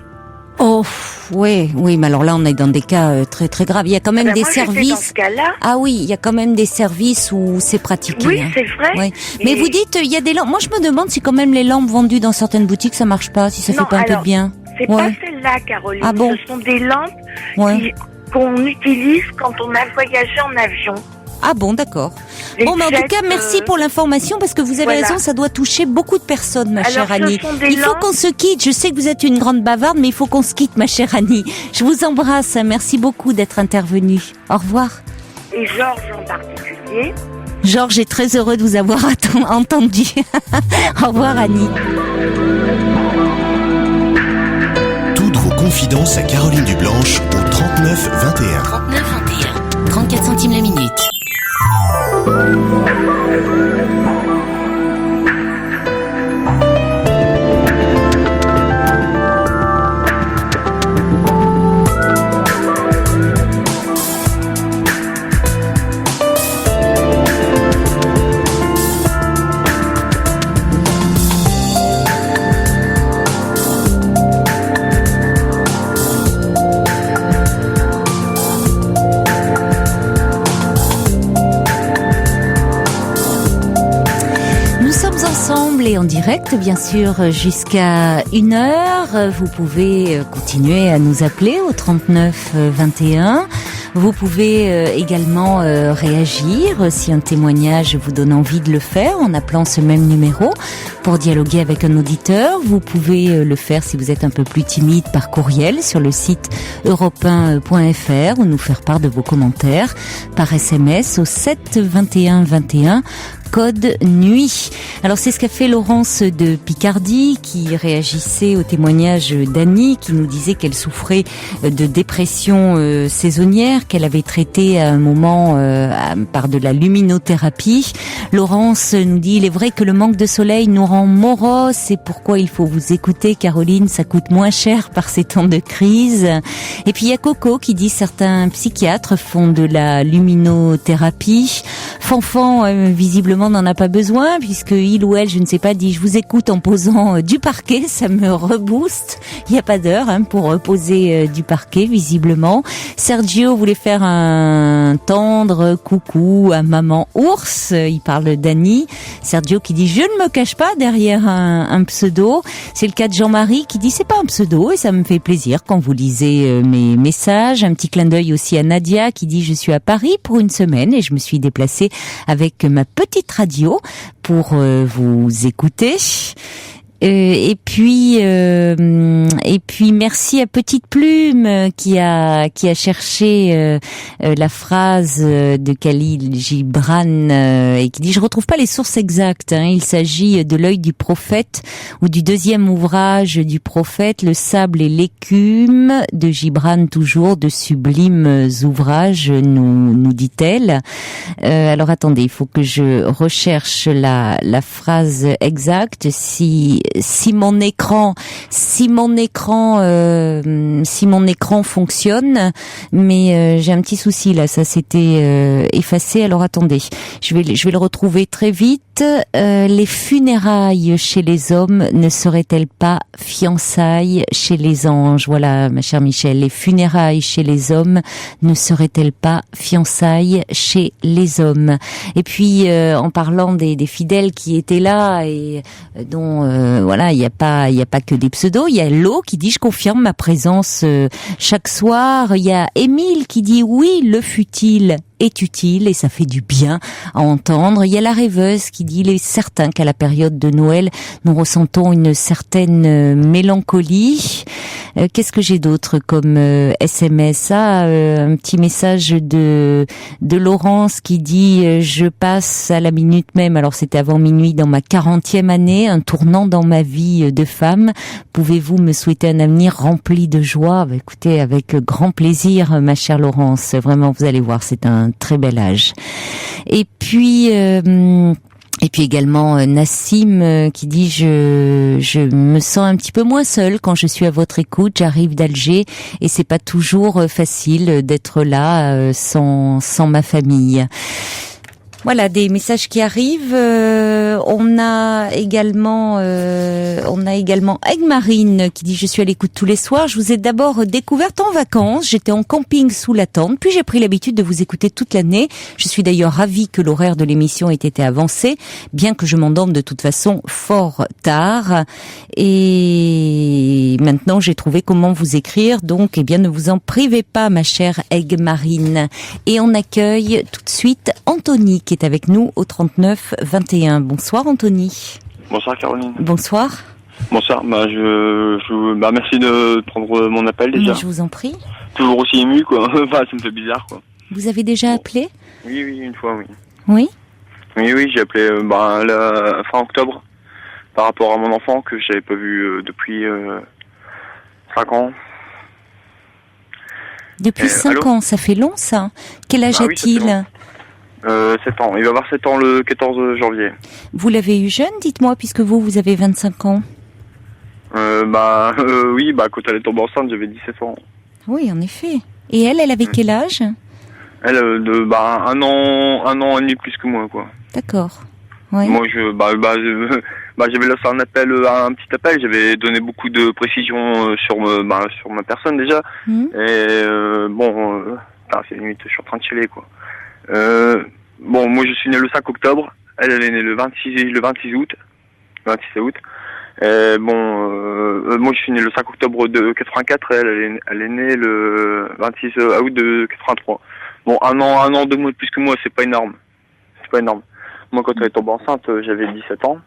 Oh, oui, mais alors là, on est dans des cas très, très graves. Il y a quand même des services...
Dans ce cas-là.
Ah oui, il y a quand même des services où c'est pratiqué.
Oui, c'est vrai.
Oui. Mais vous dites, il y a des lampes... Moi, je me demande si quand même les lampes vendues dans certaines boutiques, ça marche pas, si ça fait pas un peu de bien.
C'est pas celle-là, Caroline.
Ah bon?
Ce sont des lampes qu'on utilise quand on a voyagé en avion.
Ah bon, d'accord. Bon, mais en tout cas, merci pour l'information, parce que vous avez raison, ça doit toucher beaucoup de personnes, ma chère Annie. Il faut qu'on se quitte. Je sais que vous êtes une grande bavarde, mais il faut qu'on se quitte, ma chère Annie. Je vous embrasse. Merci beaucoup d'être intervenue. Au revoir.
Et Georges en particulier.
Georges est très heureux de vous avoir entendu. Au revoir, Annie.
Toutes vos confidences à Caroline Dublanche au 39 21.
39 21. 34 centimes la minute.
Et en direct, bien sûr, jusqu'à 1h. Vous pouvez continuer à nous appeler au 39 21. Vous pouvez également réagir si un témoignage vous donne envie de le faire en appelant ce même numéro pour dialoguer avec un auditeur. Vous pouvez le faire si vous êtes un peu plus timide par courriel sur le site europe1.fr ou nous faire part de vos commentaires par SMS au 7 21 21. Code nuit. Alors c'est ce qu'a fait Laurence de Picardie qui réagissait au témoignage d'Annie qui nous disait qu'elle souffrait de dépression saisonnière qu'elle avait traitée à un moment par de la luminothérapie. Laurence nous dit il est vrai que le manque de soleil nous rend moroses, c'est pourquoi il faut vous écouter Caroline, ça coûte moins cher par ces temps de crise. Et puis il y a Coco qui dit certains psychiatres font de la luminothérapie. Fanfan visiblement n'en a pas besoin puisque il ou elle, je ne sais pas, dit je vous écoute en posant du parquet, ça me rebooste. Il n'y a pas d'heure pour poser du parquet visiblement. Sergio voulait faire un tendre coucou à maman ours, il parle d'Annie. Sergio qui dit je ne me cache pas derrière un pseudo. C'est le cas de Jean-Marie qui dit c'est pas un pseudo et ça me fait plaisir quand vous lisez mes messages. Un petit clin d'œil aussi à Nadia qui dit je suis à Paris pour une semaine et je me suis déplacée avec ma petite radio pour vous écouter. Et puis merci à Petite Plume qui a cherché la phrase de Khalil Gibran et qui dit je retrouve pas les sources exactes. Il s'agit de l'œil du prophète ou du deuxième ouvrage du prophète, le sable et l'écume de Gibran, toujours de sublimes ouvrages, nous dit-elle. Alors attendez, il faut que je recherche la phrase exacte. Si mon écran fonctionne, mais j'ai un petit souci là, ça s'était effacé. Alors attendez, je vais le retrouver très vite. Les funérailles chez les hommes ne seraient-elles pas fiançailles chez les anges? Voilà, ma chère Michel, les funérailles chez les hommes ne seraient-elles pas fiançailles chez les hommes? Et puis en parlant des fidèles qui étaient là et dont voilà, il y a pas que des pseudos. Il y a Lo qui dit je confirme ma présence chaque soir. Il y a Émile qui dit oui, le futile est utile et ça fait du bien à entendre. Il y a la rêveuse qui dit il est certain qu'à la période de Noël nous ressentons une certaine mélancolie. Qu'est-ce que j'ai d'autre comme SMS? Un petit message de Laurence qui dit je passe à la minute même, alors c'était avant minuit, dans ma 40e année, un tournant dans ma vie de femme. Pouvez-vous me souhaiter un avenir rempli de joie? Écoutez, avec grand plaisir, ma chère Laurence. Vraiment, vous allez voir, c'est un très bel âge. Et puis Et puis également Nassim qui dit je me sens un petit peu moins seule quand je suis à votre écoute. J'arrive d'Alger et c'est pas toujours facile d'être là sans ma famille. Voilà des messages qui arrivent. On a également Aigmarine qui dit je suis à l'écoute tous les soirs. Je vous ai d'abord découverte en vacances. J'étais en camping sous la tente, puis j'ai pris l'habitude de vous écouter toute l'année. Je suis d'ailleurs ravie que l'horaire de l'émission ait été avancé, bien que je m'endorme de toute façon fort tard. Et maintenant j'ai trouvé comment vous écrire. Donc ne vous en privez pas, ma chère Aigmarine. Et on accueille tout de suite Anthony qui est avec nous au 39 21. Bonsoir Anthony.
Bonsoir Caroline.
Bonsoir.
Bonsoir, merci de prendre mon appel déjà.
Mais je vous en prie.
Toujours aussi ému quoi, enfin ça me fait bizarre quoi.
Vous avez déjà appelé ?
Oui, une fois oui.
Oui ?
Oui, j'ai appelé la fin octobre par rapport à mon enfant que j'avais pas vu depuis 5 ans.
Depuis 5 ans, ça fait long ça ? Quel âge a-t-il ?
7 ans. Il va avoir 7 ans le 14 janvier.
Vous l'avez eu jeune, dites-moi, puisque vous avez 25 ans.
Oui, quand elle est tombée enceinte, j'avais 17 ans.
Oui, en effet. Et elle avait quel âge ?
Elle, un an et demi plus que moi, quoi.
D'accord. Ouais.
Moi, j'avais lancé un petit appel, j'avais donné beaucoup de précisions sur ma personne déjà. Et c'est limite, je suis en train de chiller, quoi. Moi je suis né le 5 octobre, elle est née le 26 août. Moi je suis né le 5 octobre de 84 et elle est née le 26 août de 83. Bon, un an, 2 mois de plus que moi, c'est pas énorme. Moi quand elle est tombée enceinte, j'avais 17 ans.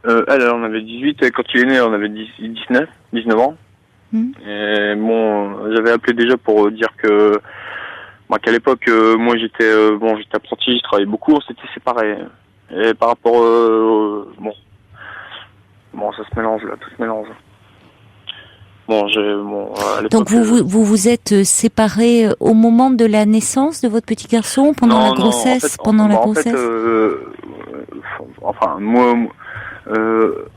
Elle en avait 18 et quand il est né, on avait 19 ans. Et j'avais appelé déjà pour dire que qu'à l'époque, moi j'étais apprenti, je travaillais beaucoup, on s'était séparés. Et par rapport, ça se mélange là, tout se mélange. À l'époque,
donc vous êtes séparés au moment de la naissance de votre petit garçon, pendant la grossesse,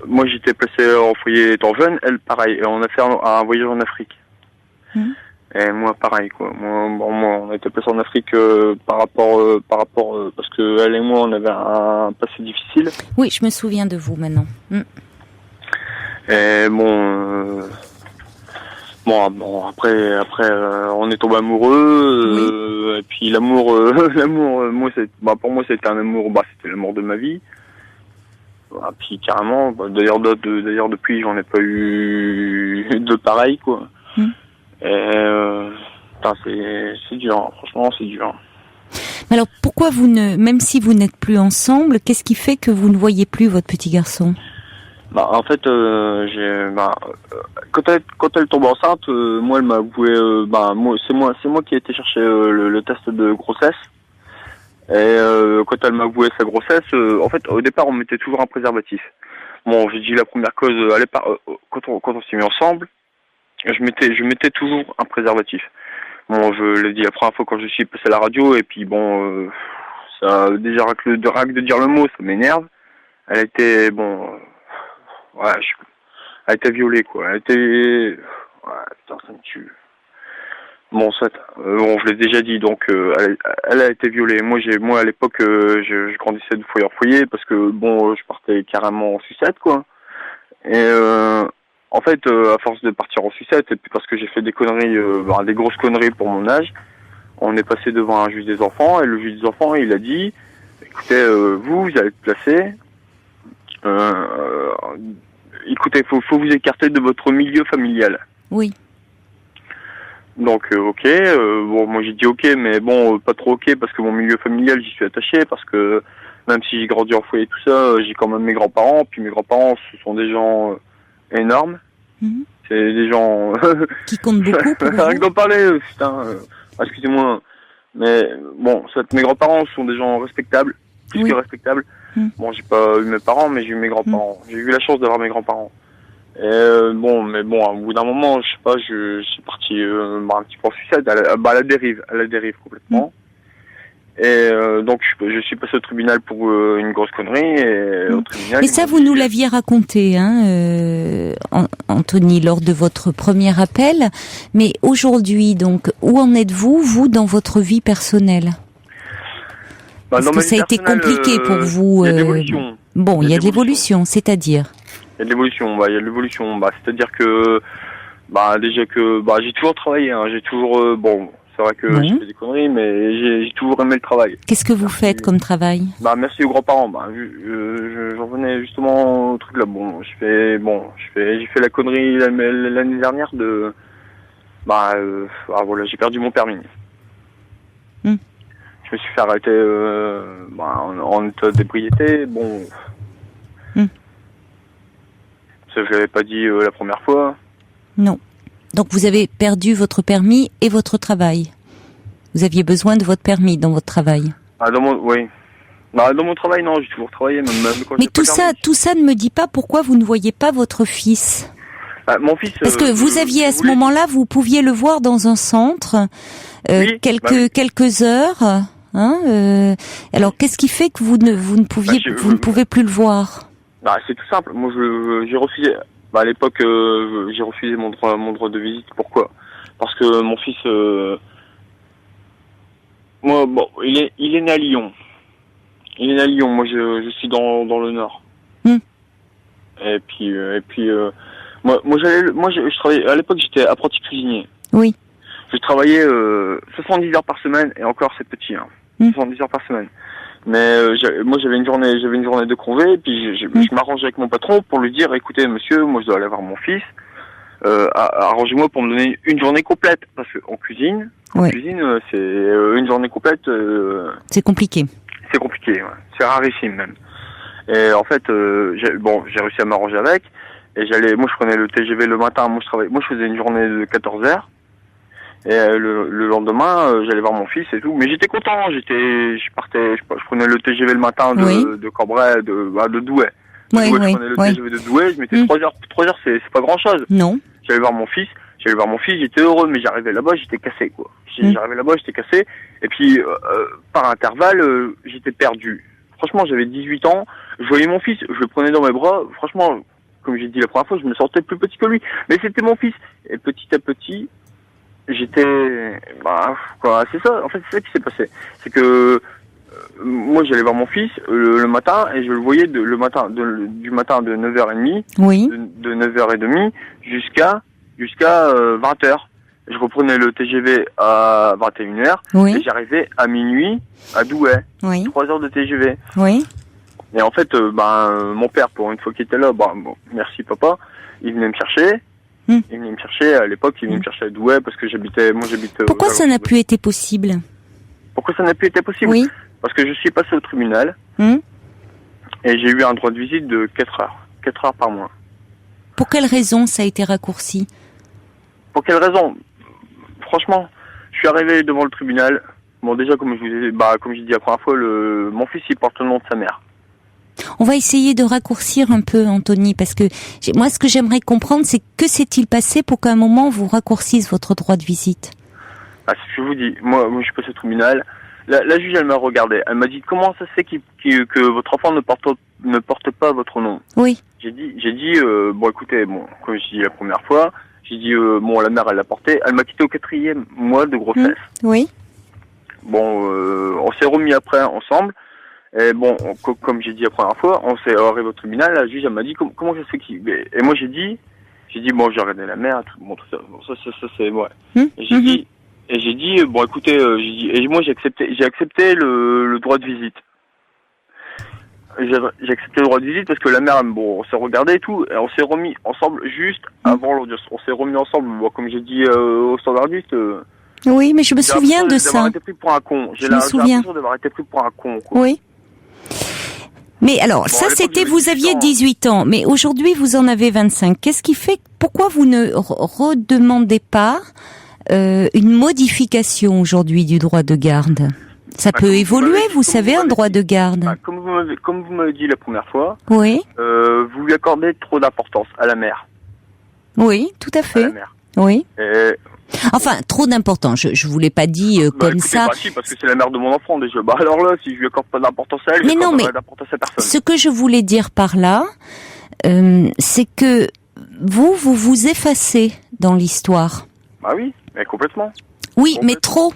moi j'étais placé en foyer étant jeune, elle pareil, et on a fait un voyage en Afrique. Et moi pareil quoi. Moi on a été placé en Afrique par rapport parce que elle et moi on avait un passé difficile.
Oui, je me souviens de vous maintenant.
Et après on est tombé amoureux et puis l'amour moi pour moi c'était un amour c'était l'amour de ma vie. Puis carrément d'ailleurs depuis j'en ai pas eu de pareil quoi. C'est dur, franchement c'est dur.
Mais alors pourquoi même si vous n'êtes plus ensemble, qu'est-ce qui fait que vous ne voyez plus votre petit garçon ?
En fait, quand elle tombe enceinte, moi elle m'a avoué, c'est moi qui ai été chercher le test de grossesse. Et quand elle m'a avoué sa grossesse, en fait au départ on mettait toujours un préservatif. Bon, j'ai dit la première cause, quand on s'est mis ensemble, je mettais toujours un préservatif. Bon, je l'ai dit la première fois quand je suis passé à la radio, et puis ça déjà rien que de dire le mot, ça m'énerve. Elle était elle a été violée quoi. Ça me tue. Je l'ai déjà dit, donc elle a été violée. Moi à l'époque, je grandissais de foyer en foyer parce que je partais carrément en sucette quoi. Et en fait, à force de partir en sucette, et puis parce que j'ai fait des conneries, des grosses conneries pour mon âge, on est passé devant un juge des enfants, et le juge des enfants, il a dit, écoutez, vous allez être placé, écoutez, faut vous écarter de votre milieu familial.
Oui.
Donc, ok, moi j'ai dit ok, mais pas trop ok, parce que mon milieu familial, j'y suis attaché, parce que même si j'ai grandi en foyer et tout ça, j'ai quand même mes grands-parents, puis mes grands-parents, ce sont des gens énormes. C'est des gens
qui comptent beaucoup pour vous.
Rien que d'en parler, excusez-moi, mais mes grands-parents sont des gens respectables, plus que respectables. J'ai pas eu mes parents, mais j'ai eu mes grands-parents. J'ai eu la chance d'avoir mes grands-parents. Et au bout d'un moment, je sais pas, je suis parti un petit peu en suicide, à la dérive complètement. Et donc je suis passé au tribunal pour une grosse connerie. Et au tribunal,
et ça, vous nous l'aviez raconté, hein, Anthony, lors de votre premier appel. Mais aujourd'hui, donc, où en êtes-vous, vous, dans votre vie personnelle? Est-ce que ça a été compliqué pour vous?
Il y a de l'évolution.
Bon, il y a de l'évolution, c'est-à-dire?
Il y a de l'évolution, il y a de l'évolution. C'est-à-dire que, déjà que, j'ai toujours travaillé, hein, j'ai toujours, c'est vrai que je fais des conneries, mais j'ai toujours aimé le travail.
Qu'est-ce que vous faites comme travail?
Merci aux grands-parents. J'en venais justement au truc là. J'ai fait la connerie l'année dernière de, j'ai perdu mon permis. Je me suis fait arrêter en état d'ébriété. Ça, je l'avais pas dit la première fois.
Non. Donc vous avez perdu votre permis et votre travail. Vous aviez besoin de votre permis dans votre travail.
Oui. Dans mon travail, non, j'ai toujours travaillé. Même quand
mais tout ça ne me dit pas pourquoi vous ne voyez pas votre fils.
Mon fils.
Parce que vous aviez à ce moment-là, vous pouviez le voir dans un centre quelques heures. Alors qu'est-ce qui fait que vous ne pouvez plus le voir?
C'est tout simple. Moi, j'ai refusé. À l'époque, j'ai refusé mon droit de visite. Pourquoi? Parce que mon fils, il est né à Lyon. Il est né à Lyon. Moi, je suis dans le Nord. Et puis, je travaillais. À l'époque, j'étais apprenti cuisinier.
Oui.
Je travaillais 70 heures par semaine, et encore c'est petit, 70 heures par semaine. Mais moi j'avais une journée de congé, et puis je m'arrangeais avec mon patron pour lui dire, écoutez monsieur, moi je dois aller voir mon fils, arrangez-moi pour me donner une journée complète, parce qu'en cuisine, c'est une journée complète.
C'est compliqué.
C'est compliqué, ouais. C'est rarissime même. Et en fait, j'ai réussi à m'arranger avec, et moi je prenais le TGV le matin, moi je faisais une journée de 14 heures. Et le lendemain, j'allais voir mon fils et tout. Mais j'étais content. Je prenais le TGV le matin de Cambrai, de Douai. Je prenais le TGV de Douai. Je mettais 3 heures. 3 heures, c'est pas grand chose.
Non.
J'allais voir mon fils. J'étais heureux, mais j'arrivais là-bas, j'étais cassé, quoi. J'arrivais là-bas, j'étais cassé. Et puis, par intervalle, j'étais perdu. Franchement, j'avais 18 ans. Je voyais mon fils, je le prenais dans mes bras. Franchement, comme j'ai dit la première fois, je me sentais plus petit que lui. Mais c'était mon fils. Et petit à petit, c'est ça, en fait, c'est ça qui s'est passé. C'est que, moi, j'allais voir mon fils, le matin, et je le voyais du matin de 9h30, de 9h30 jusqu'à 20h. Je reprenais le TGV à 21h, et j'arrivais à minuit, à Douai. 3 heures de TGV. Et en fait, mon père, pour une fois qu'il était là, merci papa, il venait me chercher. Il venait me chercher à l'époque, il venait me chercher à Douai parce que j'habite.
Pourquoi ça n'a plus été possible?
Pourquoi ça n'a plus été possible? Parce que je suis passé au tribunal et j'ai eu un droit de visite de 4 heures. 4 heures par mois.
Pour quelle raison ça a été raccourci?
Pour quelle raison? Franchement, je suis arrivé devant le tribunal. Bon, déjà, comme j'ai dit la première fois, mon fils, il porte le nom de sa mère.
On va essayer de raccourcir un peu, Anthony, parce que moi, ce que j'aimerais comprendre, c'est que s'est-il passé pour qu'à un moment, vous raccourcissez votre droit de visite?
C'est ce que je vous dis. Moi, je suis passé au tribunal. La juge, elle m'a regardé. Elle m'a dit, comment ça se fait que votre enfant ne porte pas votre nom?
Oui.
J'ai dit, écoutez, comme je dis la première fois, j'ai dit, la mère, elle l'a porté. Elle m'a quitté au 4e mois de grossesse.
Oui.
On s'est remis après ensemble. Et comme j'ai dit la première fois, on s'est arrivé au tribunal, la juge elle m'a dit comment ça se fait qu'il... Et moi j'ai dit j'ai regardé la mère, tout ça c'est vrai. Et j'ai dit écoutez, et moi j'ai accepté le droit de visite. J'ai accepté le droit de visite parce que la mère, on s'est regardé et tout, et on s'est remis ensemble juste avant l'audience. On s'est remis ensemble, comme j'ai dit au standardiste.
Oui, mais je me souviens de ça.
D'avoir été pris pour un con. J'ai l'impression d'avoir été pris pour un con, quoi.
Oui. Mais alors, ça c'était, vous aviez 18 ans, mais aujourd'hui vous en avez 25. Qu'est-ce qui fait, pourquoi vous ne redemandez pas une modification aujourd'hui du droit de garde? Ça peut évoluer, vous savez, un droit de garde.
Comme vous m'avez dit la première fois,
oui.
Vous lui accordez trop d'importance à la mère.
Oui, tout à fait.
À la mère.
Oui.
Et
Enfin, trop d'importance. Je vous l'ai pas dit comme
écoutez,
ça.
Bah si, parce que c'est la mère de mon enfant déjà. Bah alors là, si je lui accorde pas d'importance à elle,
Mais
je
non,
n'accorderai d'importance à personne.
Ce que je voulais dire par là, c'est que vous vous effacez dans l'histoire.
Bah oui, mais complètement.
Oui, mais trop.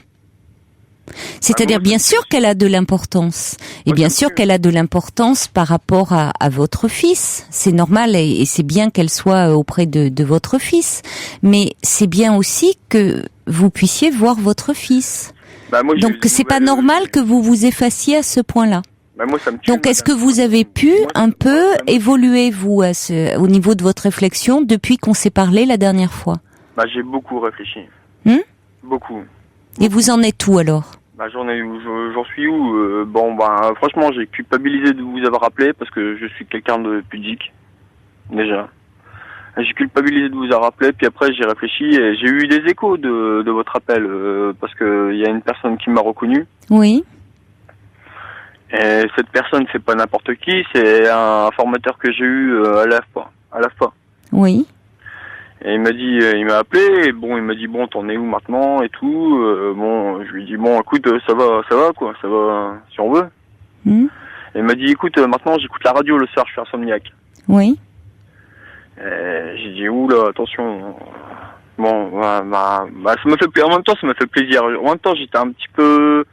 C'est-à-dire, bien sûr qu'elle a de l'importance. Et bien sûr qu'elle a de l'importance par rapport à votre fils. C'est normal et c'est bien qu'elle soit auprès de votre fils. Mais c'est bien aussi que vous puissiez voir votre fils.
Bah, moi,
donc c'est pas normal que vous vous effaciez à ce point-là.
Bah, moi, ça me tue,
donc est-ce que vous avez pu un peu évoluer, vous, au niveau de votre réflexion depuis qu'on s'est parlé la dernière fois?
Bah, j'ai beaucoup réfléchi. Beaucoup.
Et vous en êtes où alors?
Bah, j'en suis où Bon, bah, franchement, j'ai culpabilisé de vous avoir appelé parce que je suis quelqu'un de pudique, déjà. J'ai culpabilisé de vous avoir appelé, puis après j'ai réfléchi et j'ai eu des échos de votre appel parce que il y a une personne qui m'a reconnu.
Oui.
Et cette personne, c'est pas n'importe qui, c'est un formateur que j'ai eu à l'AFPA.
Oui.
Et il m'a appelé, et bon, il m'a dit bon, t'en es où maintenant et tout. Bon, je lui ai dit bon, écoute, ça va quoi, ça va si on veut. Et il m'a dit écoute, maintenant j'écoute la radio le soir, je suis insomniaque.
Oui.
J'ai dit oula, attention. Bon, ça m'a fait plaisir. En même temps, ça m'a fait plaisir. En même temps, j'étais un petit peu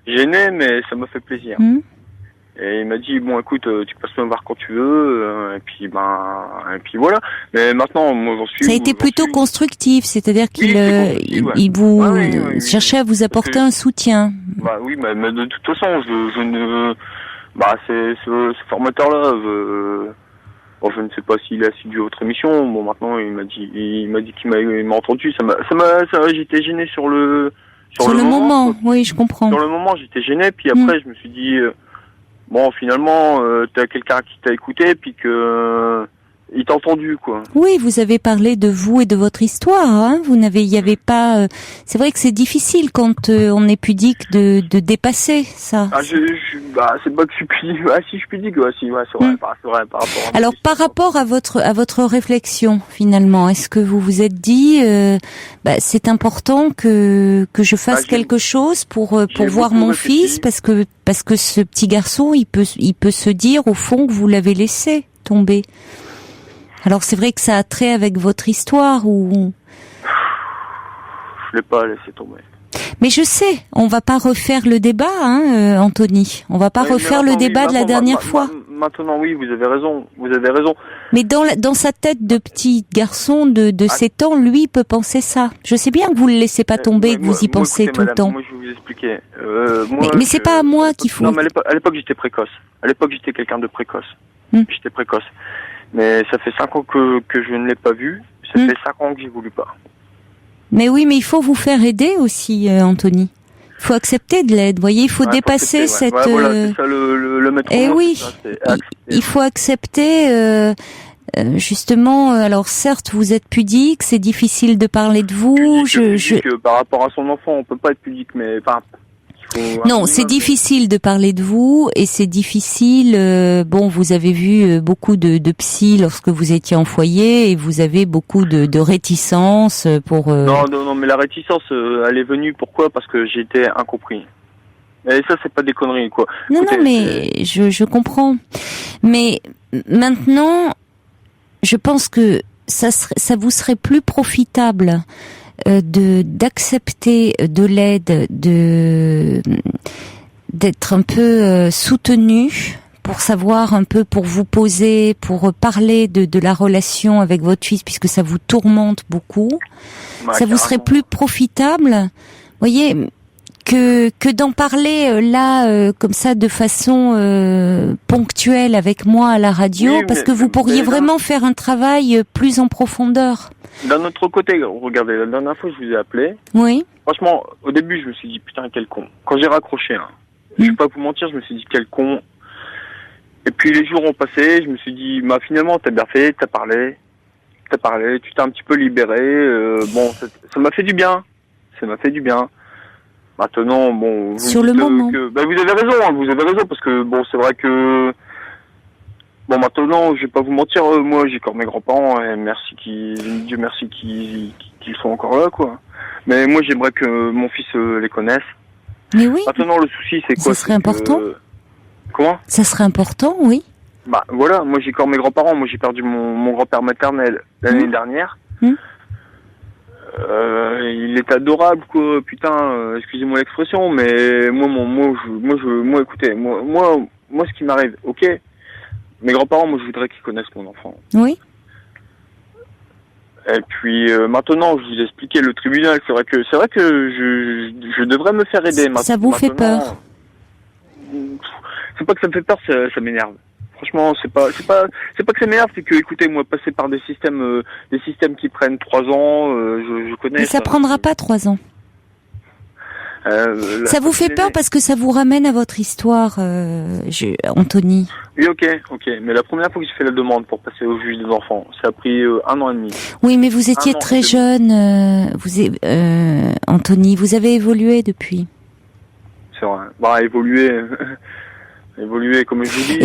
gêné, mais ça m'a fait plaisir. Et il m'a dit bon, écoute, tu passes me voir quand tu veux, et puis voilà. Mais maintenant, moi, j'en suis.
Ça a été plutôt constructif, c'est-à-dire qu'il il vous cherchait à vous apporter un soutien.
Bah oui, mais de toute façon, je ne. Bah, ce formateur-là. Bon, je ne sais pas s'il est assidu à votre émission. Bon, maintenant, il m'a dit qu'il m'a entendu. J'étais gêné sur le
moment. Oui, je comprends.
Sur le moment, j'étais gêné, puis après, je me suis dit, bon, finalement, t'as quelqu'un qui t'a écouté, puis que il t'a entendu, quoi.
Oui, vous avez parlé de vous et de votre histoire, hein. Il y avait pas. C'est vrai que c'est difficile quand on est pudique de dépasser ça.
Ah, c'est pas que je suis pudique. Ah, si je suis pudique, ouais, si, ouais, c'est vrai, par rapport.
Alors, par rapport à votre réflexion, finalement, est-ce que vous vous êtes dit, c'est important que je fasse quelque chose pour voir mon fils, parce que ce petit garçon, il peut se dire au fond que vous l'avez laissé tomber. Alors c'est vrai que ça a trait avec votre histoire ou...
Je l'ai pas laissé tomber.
Mais je sais, on va pas refaire le débat, hein, Anthony. On va pas refaire le débat de la dernière fois.
Maintenant, oui, vous avez raison.
Mais dans sa tête de petit garçon de 7 ans, lui, il peut penser ça. Je sais bien que vous le laissez pas tomber, que vous y pensez tout le temps.
Moi, je vais vous expliquer.
Mais c'est pas à moi qu'il faut...
Non, mais à l'époque, j'étais précoce. À l'époque, j'étais quelqu'un de précoce. J'étais précoce. Mais ça fait 5 ans que je ne l'ai pas vu. Ça fait 5 ans que j'ai voulu pas.
Mais oui, mais il faut vous faire aider aussi, Anthony. Il faut accepter de l'aide, voyez, il faut dépasser cette...
Ouais, voilà, c'est ça le maître mot.
Oui, il faut accepter... justement, alors certes, vous êtes pudique, c'est difficile de parler de vous.
Pudique, par rapport à son enfant, on peut pas être pudique, mais...
Non, c'est difficile de parler de vous et c'est difficile. Bon, vous avez vu beaucoup de psy lorsque vous étiez en foyer et vous avez beaucoup de réticence pour.
Non, mais la réticence, elle est venue. Pourquoi ? Parce que j'étais incompris. Et ça, c'est pas des conneries, quoi.
Non, écoutez, non, mais je comprends. Mais maintenant, je pense que ça vous serait plus profitable. D'accepter de l'aide, d'être un peu soutenu pour savoir un peu, pour vous poser, pour parler de la relation avec votre fils, puisque ça vous tourmente beaucoup. Ça vous serait plus profitable, voyez, que d'en parler là comme ça de façon ponctuelle avec moi à la radio, parce que vous pourriez vraiment faire un travail plus en profondeur.
D'un autre côté, regardez, la dernière fois je vous ai appelé.
Oui.
Franchement, au début je me suis dit putain quel con. Quand j'ai raccroché, je vais pas vous mentir, je me suis dit quel con. Et puis les jours ont passé, je me suis dit finalement t'as bien fait, t'as parlé, tu t'es un petit peu libéré. Bon, ça m'a fait du bien. Maintenant, bon,
sur le moment.
Vous avez raison parce que bon, c'est vrai que bon, maintenant, je vais pas vous mentir, moi j'ai encore mes grands-parents et Dieu merci qu'ils sont encore là, quoi. Mais moi, j'aimerais que mon fils les connaisse.
Mais oui.
Maintenant, le souci, c'est quoi?
Ça serait important.
Comment?
Ça serait important, oui.
Bah voilà, moi j'ai encore mes grands-parents. Moi j'ai perdu mon grand-père maternel l'année dernière. Il est adorable, quoi. Putain, excusez-moi l'expression, mais moi, écoutez, moi, ce qui m'arrive, ok. Mes grands-parents, moi je voudrais qu'ils connaissent mon enfant.
Oui.
Et puis maintenant, je vous ai expliqué le tribunal. C'est vrai que je devrais me faire aider.
Ça vous fait peur?
C'est pas que ça me fait peur, ça m'énerve. Franchement, c'est pas que ça m'énerve, c'est que, écoutez, moi, passer par des systèmes qui prennent 3 ans, je connais.
Mais ça prendra pas 3 ans. Ça vous fait peur parce que ça vous ramène à votre histoire, Anthony.
Oui, ok. Mais la première fois que j'ai fait la demande pour passer au juge des enfants, ça a pris 1 an et demi.
Oui, mais vous étiez très jeune, Anthony. Vous avez évolué depuis.
C'est vrai. Bah, évoluer comme je vous dis.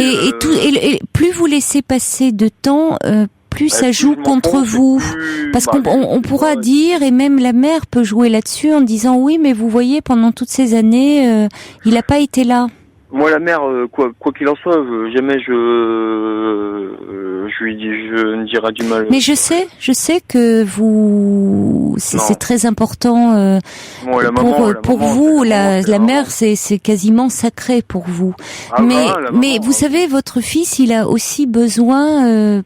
Et plus vous laissez passer de temps, plus ça joue contre vous. Parce qu'on pourra dire, et même la mère peut jouer là-dessus en disant oui, mais vous voyez, pendant toutes ces années, il n'a pas été là.
Moi, la mère, quoi qu'il en soit, jamais je lui dis, je ne dirai du mal.
Mais je sais que c'est très important pour vous. La mère, c'est quasiment sacré pour vous. Mais vous savez, votre fils, il a aussi besoin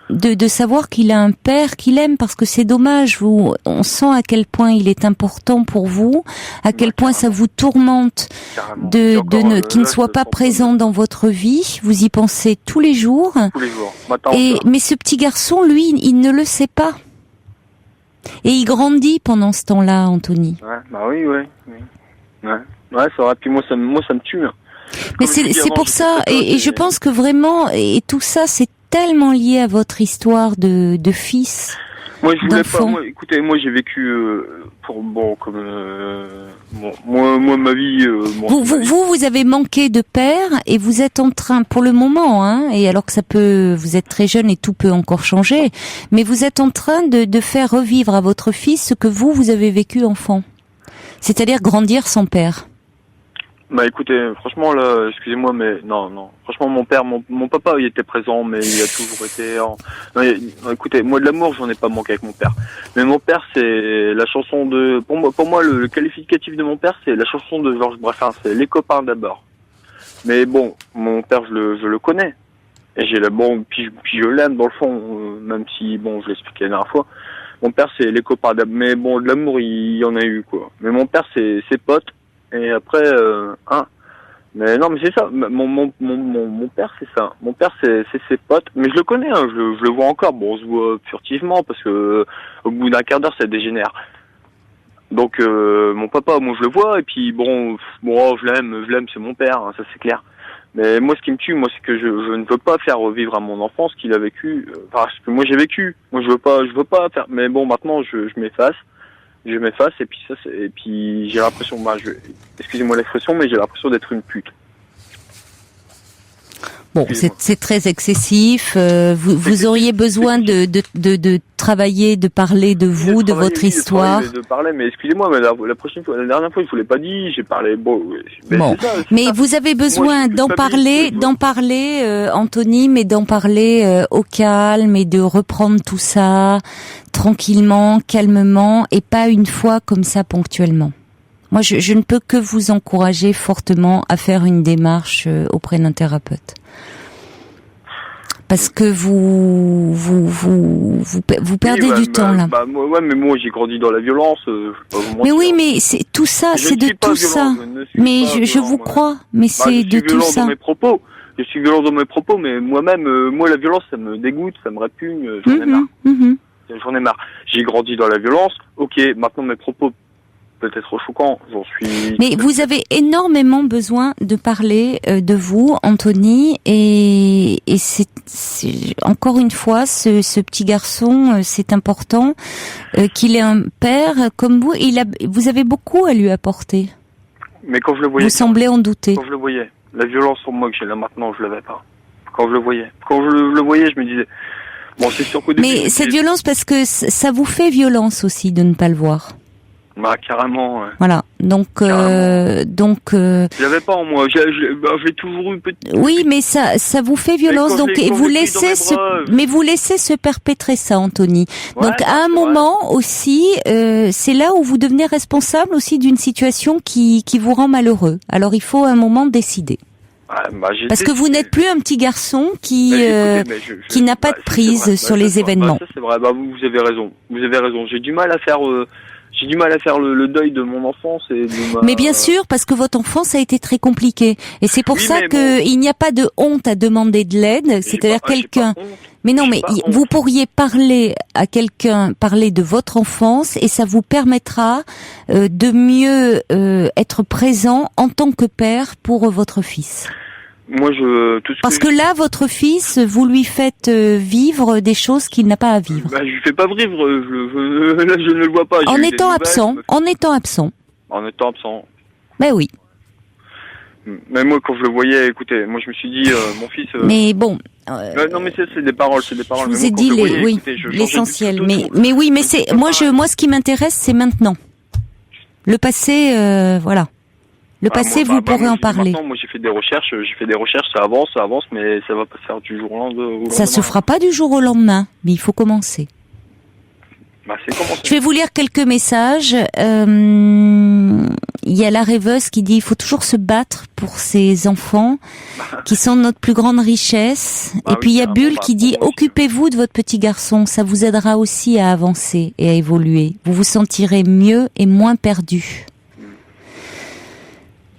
de savoir qu'il a un père qu'il aime, parce que c'est dommage. On sent à quel point il est important pour vous, à quel point ça vous tourmente qu'il ne soit pas présent dans votre vie. Vous y pensez tous les jours. Mais ce petit garçon, lui, il ne le sait pas. Et il grandit pendant ce temps-là, Anthony.
Ouais, bah oui. Ouais, ça va. Puis moi, ça me tue.
Mais c'est pour ça, et je pense que vraiment, et tout ça, c'est tellement lié à votre histoire de fils.
Moi, je voulais pas. Écoutez, moi, j'ai vécu ma vie.
Vous avez manqué de père, et vous êtes en train, pour le moment, et alors que vous êtes très jeune et tout peut encore changer, mais vous êtes en train de faire revivre à votre fils ce que vous avez vécu enfant, c'est-à-dire grandir sans père.
Bah écoutez, franchement là, excusez-moi, mais non. Franchement, mon père, mon papa, il était présent, mais il a toujours été. Non, écoutez, moi de l'amour, j'en ai pas manqué avec mon père. Mais mon père, c'est la chanson de. Pour moi, le qualificatif de mon père, c'est la chanson de Georges Brassens. C'est Les copains d'abord. Mais bon, mon père, je le connais. Et puis je l'aime dans le fond, même si je l'ai expliqué la dernière fois. Mon père, c'est les copains d'abord. Mais bon, de l'amour, il y en a eu quoi. Mais mon père, c'est ses potes. Et après, mais non, mais c'est ça. Mon père, c'est ça. Mon père, c'est ses potes. Mais je le connais, je le vois encore. Bon, on se voit furtivement parce que au bout d'un quart d'heure, ça dégénère. Donc, mon papa, moi, je le vois. Et puis, je l'aime, c'est mon père, ça c'est clair. Mais moi, ce qui me tue, c'est que je ne veux pas faire revivre à mon enfant ce qu'il a vécu. Parce que moi, j'ai vécu. Moi, je veux pas faire. Mais bon, maintenant, je m'efface. Je m'efface et puis j'ai l'impression, excusez-moi l'expression, mais j'ai l'impression d'être une pute. Bon,
c'est très excessif. Vous auriez besoin de travailler, de parler de vous, de votre histoire.
De parler, mais excusez-moi, mais la dernière fois, je vous l'ai pas dit. J'ai parlé.
Mais vous avez besoin d'en parler, Anthony, mais d'en parler au calme et de reprendre tout ça tranquillement, calmement, et pas une fois comme ça ponctuellement. Moi, je ne peux que vous encourager fortement à faire une démarche auprès d'un thérapeute. Parce que vous perdez du temps là.
Mais moi j'ai grandi dans la violence.
Mais oui, mais c'est tout ça, c'est de tout ça. Mais je vous crois, mais c'est de tout ça.
Je suis violent dans mes propos, mais moi-même, la violence, ça me dégoûte, ça me répugne. J'en ai marre. J'ai grandi dans la violence. Ok, maintenant mes propos peut-être choquants, j'en suis.
Mais vous avez énormément besoin de parler de vous, Anthony, et c'est encore une fois ce petit garçon, c'est important qu'il ait un père comme vous. Vous avez beaucoup à lui apporter.
Mais quand je le voyais,
vous semblez en douter.
Quand je le voyais, la violence sur moi que j'ai là maintenant, je l'avais pas. Quand je le voyais, je me disais. Bon, c'est sûr qu'au début.
Mais cette violence, parce que ça vous fait violence aussi de ne pas le voir.
Bah, carrément, ouais.
Voilà. Donc,
J'avais pas en moi. J'ai toujours eu petit.
Oui, mais ça vous fait violence. Donc, et vous laissez mais vous laissez se perpétrer ça, Anthony.
Ouais,
donc, à un moment aussi, c'est là où vous devenez responsable aussi d'une situation qui vous rend malheureux. Alors, il faut à un moment décider. Parce que vous n'êtes plus un petit garçon qui n'a pas de prise sur les événements.
Ça, c'est vrai. Vous avez raison. Vous avez raison. J'ai du mal à faire le deuil de mon enfance
Mais bien sûr, parce que votre enfance a été très compliquée. Et c'est pour ça il n'y a pas de honte à demander de l'aide. C'est-à-dire quelqu'un. Mais non, mais vous pourriez parler à quelqu'un, parler de votre enfance, et ça vous permettra de mieux être présent en tant que père pour votre fils.
Moi,
Parce que là, votre fils, vous lui faites vivre des choses qu'il n'a pas à vivre.
Je lui fais pas vivre. Là, je ne le vois pas.
En étant absent. En étant absent. Ben oui.
Mais moi, quand je le voyais, écoutez, moi, je me suis dit, mon fils.
Mais bon.
Non, mais c'est des paroles,
Je vous ai dit l'essentiel. Mais oui, mais c'est moi, ce qui m'intéresse, c'est maintenant. Le passé, voilà. Le passé, vous pourrez en parler.
Moi, j'ai fait des recherches, ça avance, mais ça va pas se faire du jour au lendemain.
Ça se fera pas du jour au lendemain, mais il faut commencer. Je vais vous lire quelques messages. Il y a la rêveuse qui dit il faut toujours se battre pour ses enfants, qui sont notre plus grande richesse. Et puis il y a Bulle qui dit occupez-vous de votre petit garçon, ça vous aidera aussi à avancer et à évoluer. Vous vous sentirez mieux et moins perdu.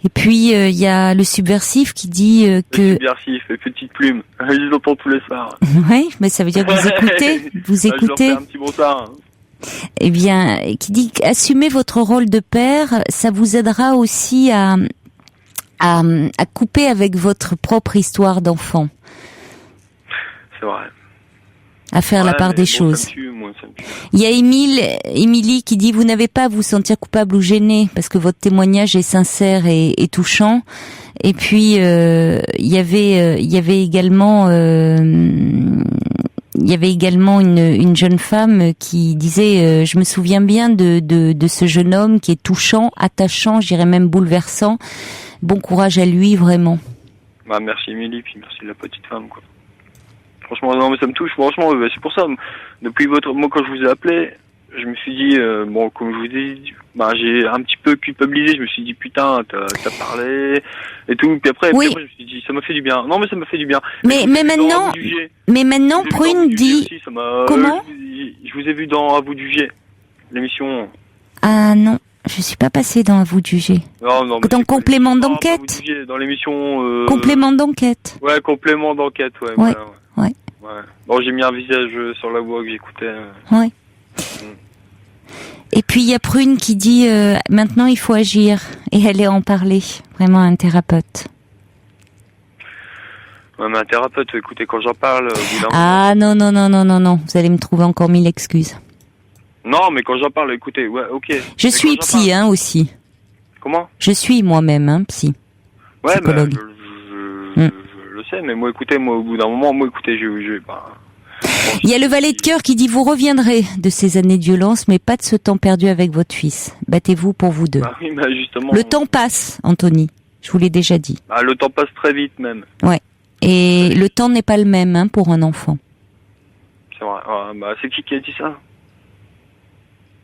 Et puis il y a le subversif qui dit que...
Le subversif, les petites plumes, je les entends tous les soirs.
Oui, mais ça veut dire que vous écoutez,
Je leur fais un petit brossard.
Eh bien, qui dit assumez votre rôle de père, ça vous aidera aussi à couper avec votre propre histoire d'enfant.
C'est vrai.
À faire la part des choses.
Ça me tue. Il
y a Émilie qui dit vous n'avez pas à vous sentir coupable ou gêné parce que votre témoignage est sincère et touchant. Et puis il y avait également une jeune femme qui disait je me souviens bien de ce jeune homme qui est touchant, attachant, je dirais même bouleversant. Bon courage à lui, vraiment.
Merci Émilie, puis merci la petite femme, quoi. Franchement, non, mais ça me touche, franchement, c'est pour ça. Depuis moi, quand je vous ai appelé, je me suis dit, comme je vous ai dit, j'ai un petit peu culpabilisé, je me suis dit, putain, t'as parlé, et tout, puis après,
oui.
Je me suis dit, ça m'a fait du bien. Non, mais ça m'a fait du bien.
Mais maintenant, Prune dit, aussi, comment?
Je vous ai vu dans À vous de juger, l'émission.
Ah non. Je suis pas passée dans À vous de juger.
Non,
dans Complément d'enquête.
Dans l'émission.
Complément d'enquête.
Ouais, Complément d'enquête, ouais.
Ouais.
Ouais. Bon, j'ai mis un visage sur la voix que j'écoutais.
Ouais. Et puis il y a Prune qui dit maintenant il faut agir et aller en parler. Vraiment un thérapeute.
Ouais, mais un thérapeute, écoutez, quand j'en parle.
Non. Vous allez me trouver encore 1000 excuses.
Non, mais quand j'en parle, écoutez, ouais, ok.
Je suis psy, aussi.
Comment ?
Je suis moi-même, psy.
Ouais,
psychologue.
Je le sais, mais moi, écoutez, au bout d'un moment,
il y a le valet de cœur qui dit vous reviendrez de ces années de violence, mais pas de ce temps perdu avec votre fils. Battez-vous pour vous deux.
Oui, justement.
Le temps passe, Anthony. Je vous l'ai déjà dit.
Le temps passe très vite, même.
Ouais. Et le temps n'est pas le même, pour un enfant.
C'est vrai. C'est qui a dit ça ?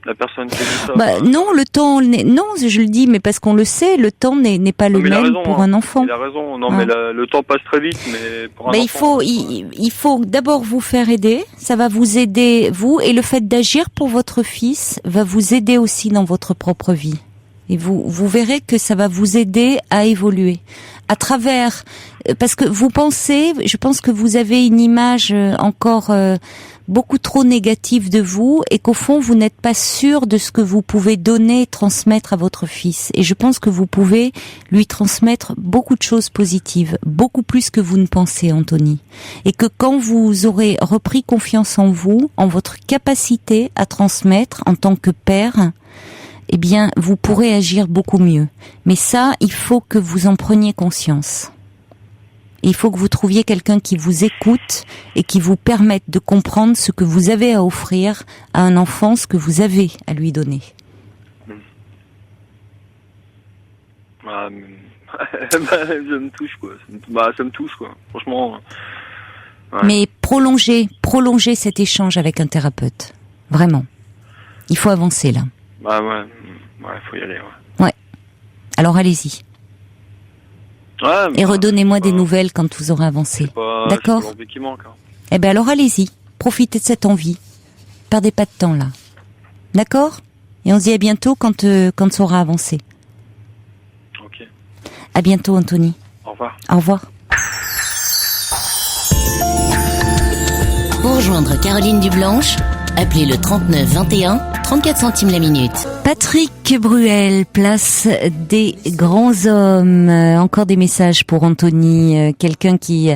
La personne qui a dit ça.
Non, le temps non, je le dis, mais parce qu'on le sait, le temps n'est pas le même pour un enfant.
Il a raison. Non, mais le temps passe très vite, mais pour un enfant.
Il faut d'abord vous faire aider. Ça va vous aider, vous, et le fait d'agir pour votre fils va vous aider aussi dans votre propre vie. Et vous verrez que ça va vous aider à évoluer. À travers, parce que je pense que vous avez une image encore beaucoup trop négative de vous et qu'au fond vous n'êtes pas sûr de ce que vous pouvez donner et transmettre à votre fils. Et je pense que vous pouvez lui transmettre beaucoup de choses positives, beaucoup plus que vous ne pensez, Anthony. Et que quand vous aurez repris confiance en vous, en votre capacité à transmettre en tant que père, eh bien, vous pourrez agir beaucoup mieux. Mais ça, il faut que vous en preniez conscience. Il faut que vous trouviez quelqu'un qui vous écoute et qui vous permette de comprendre ce que vous avez à offrir à un enfant, ce que vous avez à lui donner.
Ça me touche, quoi. Ça me touche, quoi. Franchement. Ouais.
Mais prolonger cet échange avec un thérapeute. Vraiment. Il faut avancer, là.
Ouais, faut y aller, ouais.
Ouais. Alors, allez-y.
Ouais,
et redonnez-moi des nouvelles quand vous aurez avancé. D'accord ?
C'est l'envie qui manque. Hein.
Eh ben alors allez-y, profitez de cette envie. Perdez pas de temps là. D'accord ? Et on se dit à bientôt quand ça aura avancé.
Ok.
À bientôt Anthony.
Au revoir.
Au revoir.
Pour rejoindre Caroline Dublanche, appelez le 39 21, 34 centimes la minute.
Patrick Bruel, place des grands hommes. Encore des messages pour Anthony. Quelqu'un qui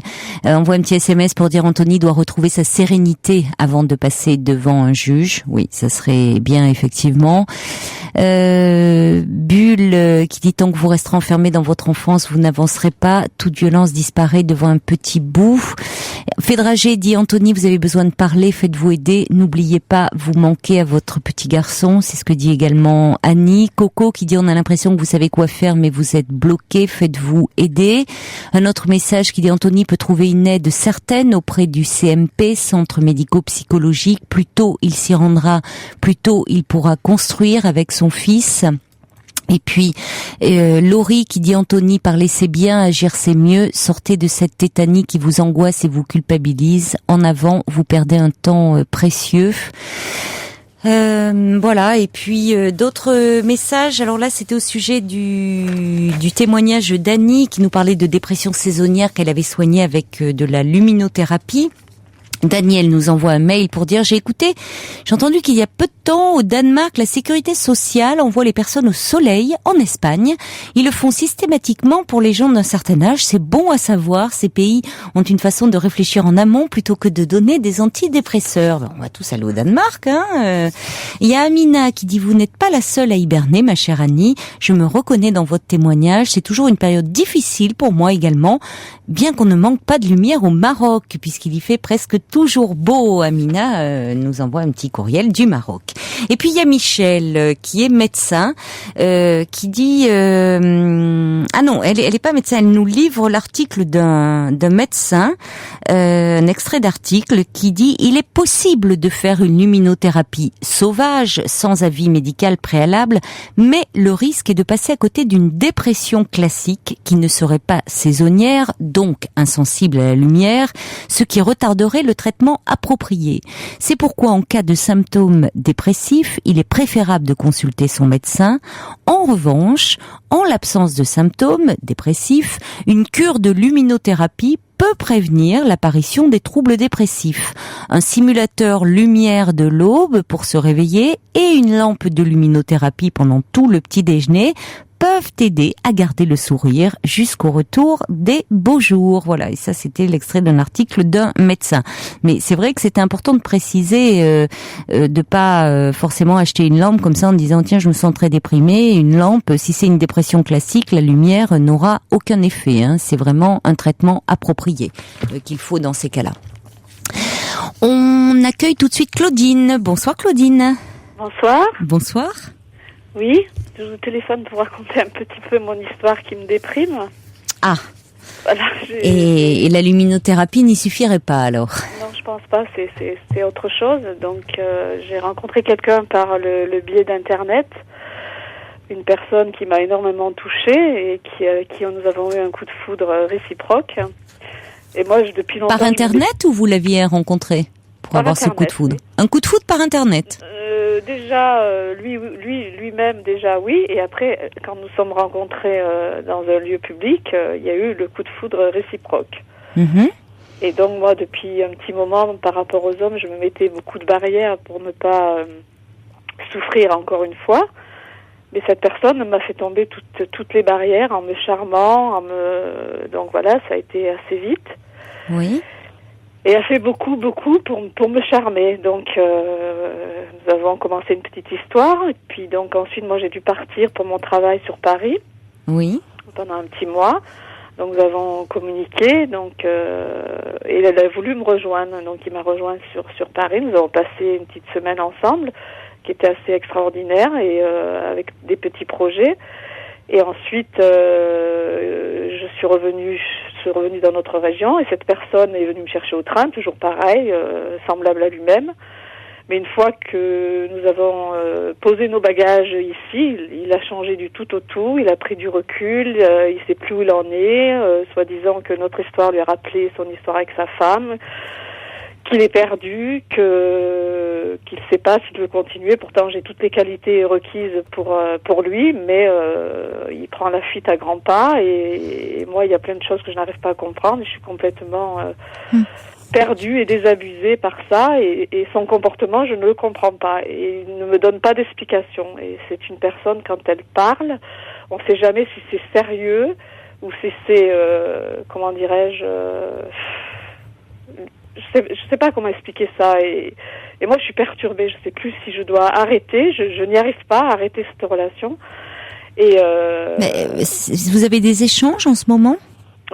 envoie un petit SMS pour dire Anthony doit retrouver sa sérénité avant de passer devant un juge. Oui, ça serait bien effectivement. Bulle qui dit tant que vous resterez enfermé dans votre enfance, vous n'avancerez pas. Toute violence disparaît devant un petit bout. Fédragé dit Anthony, vous avez besoin de parler, faites-vous aider. N'oubliez pas, vous manquez à votre petit garçon. C'est ce que dit également Annie. Coco qui dit on a l'impression que vous savez quoi faire mais vous êtes bloqué, faites-vous aider. Un autre message qui dit Anthony peut trouver une aide certaine auprès du CMP, centre médico-psychologique. Plus tôt il s'y rendra, plus tôt il pourra construire avec son fils. Et puis Laurie qui dit Anthony, parler c'est bien, agir c'est mieux, sortez de cette tétanie qui vous angoisse et vous culpabilise, en avant, vous perdez un temps précieux. Voilà, et puis d'autres messages. Alors là, c'était au sujet du témoignage d'Annie qui nous parlait de dépression saisonnière qu'elle avait soignée avec de la luminothérapie. Daniel nous envoie un mail pour dire j'ai entendu qu'il y a peu de temps au Danemark la sécurité sociale envoie les personnes au soleil en Espagne. Ils le font systématiquement pour les gens d'un certain âge. C'est bon à savoir. Ces pays ont une façon de réfléchir en amont plutôt que de donner des antidépresseurs. On va tous aller au Danemark. Il y a Amina qui dit vous n'êtes pas la seule à hiberner, ma chère Annie. Je me reconnais dans votre témoignage. C'est toujours une période difficile pour moi également, bien qu'on ne manque pas de lumière au Maroc puisqu'il y fait presque toujours beau. Amina nous envoie un petit courriel du Maroc. Et puis il y a Michel qui est médecin qui dit ah non, elle est pas médecin, elle nous livre l'article d'un médecin, un extrait d'article qui dit il est possible de faire une luminothérapie sauvage sans avis médical préalable, mais le risque est de passer à côté d'une dépression classique qui ne serait pas saisonnière, donc insensible à la lumière, ce qui retarderait le traitement approprié. C'est pourquoi en cas de symptômes dépressifs, il est préférable de consulter son médecin. En revanche, en l'absence de symptômes dépressifs, une cure de luminothérapie peut prévenir l'apparition des troubles dépressifs. Un simulateur lumière de l'aube pour se réveiller et une lampe de luminothérapie pendant tout le petit déjeuner peuvent aider à garder le sourire jusqu'au retour des beaux jours. Voilà, et ça c'était l'extrait d'un article d'un médecin. Mais c'est vrai que c'était important de préciser, de pas forcément acheter une lampe comme ça en disant tiens je me sens très déprimée. Une lampe, si c'est une dépression classique, la lumière n'aura aucun effet. C'est vraiment un traitement approprié qu'il faut dans ces cas-là. On accueille tout de suite Claudine. Bonsoir Claudine.
Bonsoir.
Bonsoir.
Oui, je vous téléphone pour raconter un petit peu mon histoire qui me déprime.
Ah.
Voilà,
et la luminothérapie n'y suffirait pas alors?
Non, je pense pas, c'est autre chose. Donc j'ai rencontré quelqu'un par le biais d'internet, une personne qui m'a énormément touchée et qui nous avons eu un coup de foudre réciproque. Et moi, depuis longtemps...
Par internet ou vous l'aviez rencontré pour avoir ce coup de foudre? Oui. Un coup de foudre par internet?
Déjà, lui-même, déjà, oui. Et après, quand nous sommes rencontrés dans un lieu public, il y a eu le coup de foudre réciproque. Mm-hmm. Et donc, moi, depuis un petit moment, par rapport aux hommes, je me mettais beaucoup de barrières pour ne pas souffrir encore une fois. Mais cette personne m'a fait tomber toutes les barrières en me charmant, donc voilà, ça a été assez vite.
Oui.
Et a fait beaucoup pour me charmer. Donc, nous avons commencé une petite histoire. Et puis, donc, ensuite, moi, j'ai dû partir pour mon travail sur Paris.
Oui.
Pendant un petit mois. Donc, nous avons communiqué. Donc, et elle a voulu me rejoindre. Donc, il m'a rejoint sur Paris. Nous avons passé une petite semaine ensemble, qui était assez extraordinaire et avec des petits projets. Et ensuite, je suis revenue dans notre région et cette personne est venue me chercher au train, toujours pareil, semblable à lui-même. Mais une fois que nous avons posé nos bagages ici, il a changé du tout au tout, il a pris du recul, il sait plus où il en est, soi-disant que notre histoire lui a rappelé son histoire avec sa femme, qu'il est perdu, qu'il ne sait pas s'il veut continuer. Pourtant, j'ai toutes les qualités requises pour lui, mais il prend la fuite à grands pas et moi, il y a plein de choses que je n'arrive pas à comprendre. Je suis complètement perdue et désabusée par ça et son comportement, je ne le comprends pas et il ne me donne pas d'explication. Et c'est une personne, quand elle parle, on ne sait jamais si c'est sérieux ou si c'est, comment dirais-je... Je sais pas comment expliquer ça et moi je suis perturbée, je sais plus si je dois arrêter, je n'y arrive pas à arrêter cette relation. Et
mais vous avez des échanges en ce moment?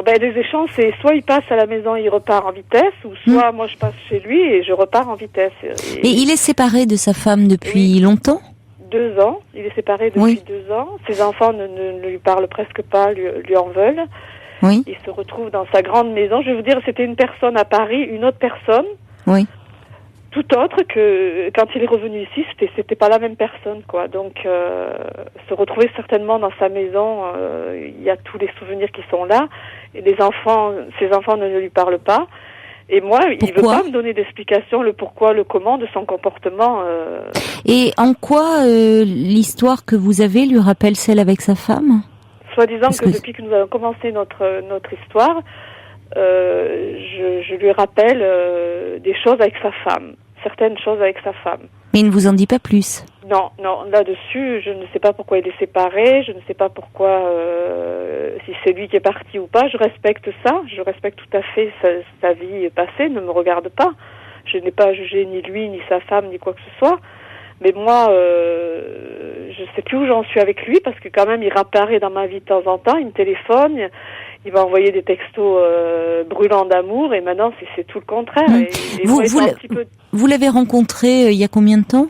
Ben des échanges, c'est soit il passe à la maison et il repart en vitesse, ou soit moi je passe chez lui et je repars en vitesse.
Et il est séparé de sa femme depuis longtemps?
2 ans, il est séparé depuis 2 ans. Ses enfants ne lui parlent presque pas, lui en veulent.
Oui.
Il se retrouve dans sa grande maison. Je vais vous dire, c'était une personne à Paris, une autre personne.
Oui.
Tout autre que quand il est revenu ici, c'était pas la même personne, quoi. Donc, se retrouver certainement dans sa maison, il y a tous les souvenirs qui sont là. Et ses enfants ne lui parlent pas. Et moi, il veut pas me donner d'explication, le pourquoi, le comment de son comportement.
Et en quoi l'histoire que vous avez lui rappelle celle avec sa femme?
Soi-disant que depuis que nous avons commencé notre histoire, je lui rappelle des choses avec sa femme, certaines choses avec sa femme.
Mais il ne vous en dit pas plus? Non,
là-dessus, je ne sais pas pourquoi il est séparé, je ne sais pas pourquoi, si c'est lui qui est parti ou pas, je respecte ça, je respecte tout à fait sa vie passée, ne me regarde pas. Je n'ai pas jugé ni lui, ni sa femme, ni quoi que ce soit. Mais moi, je sais plus où j'en suis avec lui parce que quand même, il réapparaît dans ma vie de temps en temps. Il me téléphone, il va envoyer des textos brûlants d'amour et maintenant, c'est tout le contraire. Et
vous l'avez rencontré il y a combien de temps?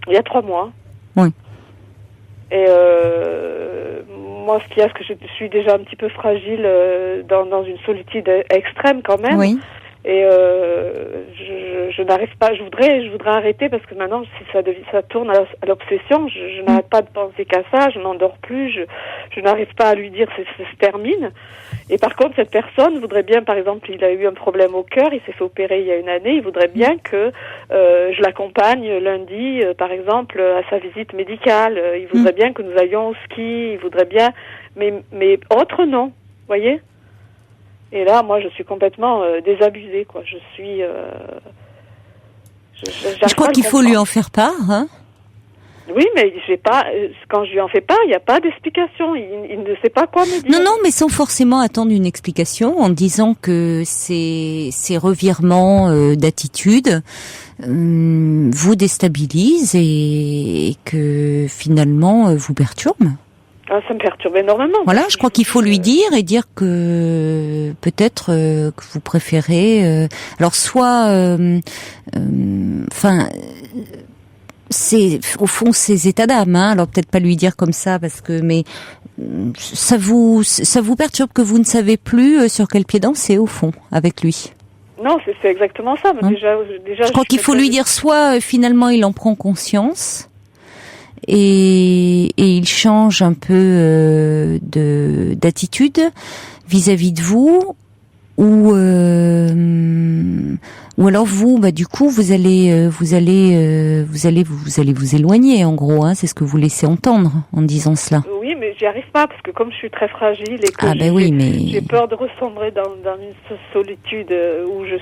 Il y a 3 mois.
Oui.
Et moi, ce qu'il y a, c'est que je suis déjà un petit peu fragile dans une solitude extrême quand même. Oui. Et je n'arrive pas. Je voudrais arrêter parce que maintenant, si ça tourne à l'obsession, je n'arrête pas de penser qu'à ça. Je n'endors plus. Je n'arrive pas à lui dire ça se termine. Et par contre, cette personne voudrait bien, par exemple, il a eu un problème au cœur. Il s'est fait opérer il y a 1 année. Il voudrait bien que je l'accompagne lundi, par exemple, à sa visite médicale. Il voudrait bien que nous allions au ski. Il voudrait bien, mais autre non. Voyez. Et là, moi, je suis complètement désabusée, quoi. Je suis.
Je crois qu'il faut lui en faire part, hein.
Oui, mais j'ai pas. Quand je lui en fais part, il n'y a pas d'explication. Il ne sait pas quoi me dire.
Non, mais sans forcément attendre une explication, en disant que ces revirements d'attitude vous déstabilisent et que finalement vous perturbent.
Ah, ça me perturbe énormément.
Voilà, je crois qu'il faut lui dire et dire que peut-être que vous préférez. Alors soit, c'est au fond ces états d'âme. Hein, alors peut-être pas lui dire comme ça parce que, mais ça vous perturbe que vous ne savez plus sur quel pied danser au fond avec lui.
Non, c'est exactement ça. Mais déjà,
je crois qu'il faut lui dire soit finalement il en prend conscience. Et il change un peu d'attitude vis-à-vis de vous, ou alors vous, du coup, vous allez vous éloigner, en gros, hein, c'est ce que vous laissez entendre en disant cela.
Oui, mais j'y arrive pas parce que comme je suis très fragile et que j'ai peur de ressombrer dans une solitude où j'ai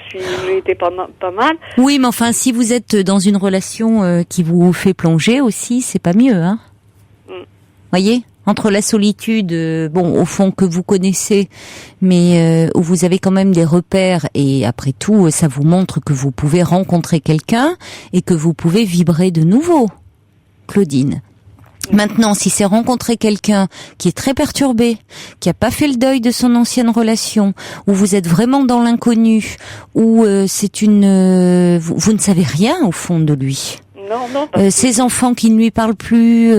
été pas mal.
Oui, mais enfin, si vous êtes dans une relation qui vous fait plonger aussi, c'est pas mieux, hein. Voyez, entre la solitude, au fond que vous connaissez, mais où vous avez quand même des repères et après tout, ça vous montre que vous pouvez rencontrer quelqu'un et que vous pouvez vibrer de nouveau, Claudine. Maintenant, si c'est rencontrer quelqu'un qui est très perturbé, qui a pas fait le deuil de son ancienne relation, où vous êtes vraiment dans l'inconnu, où vous ne savez rien au fond de lui.
Non.
Ses enfants qui ne lui parlent plus,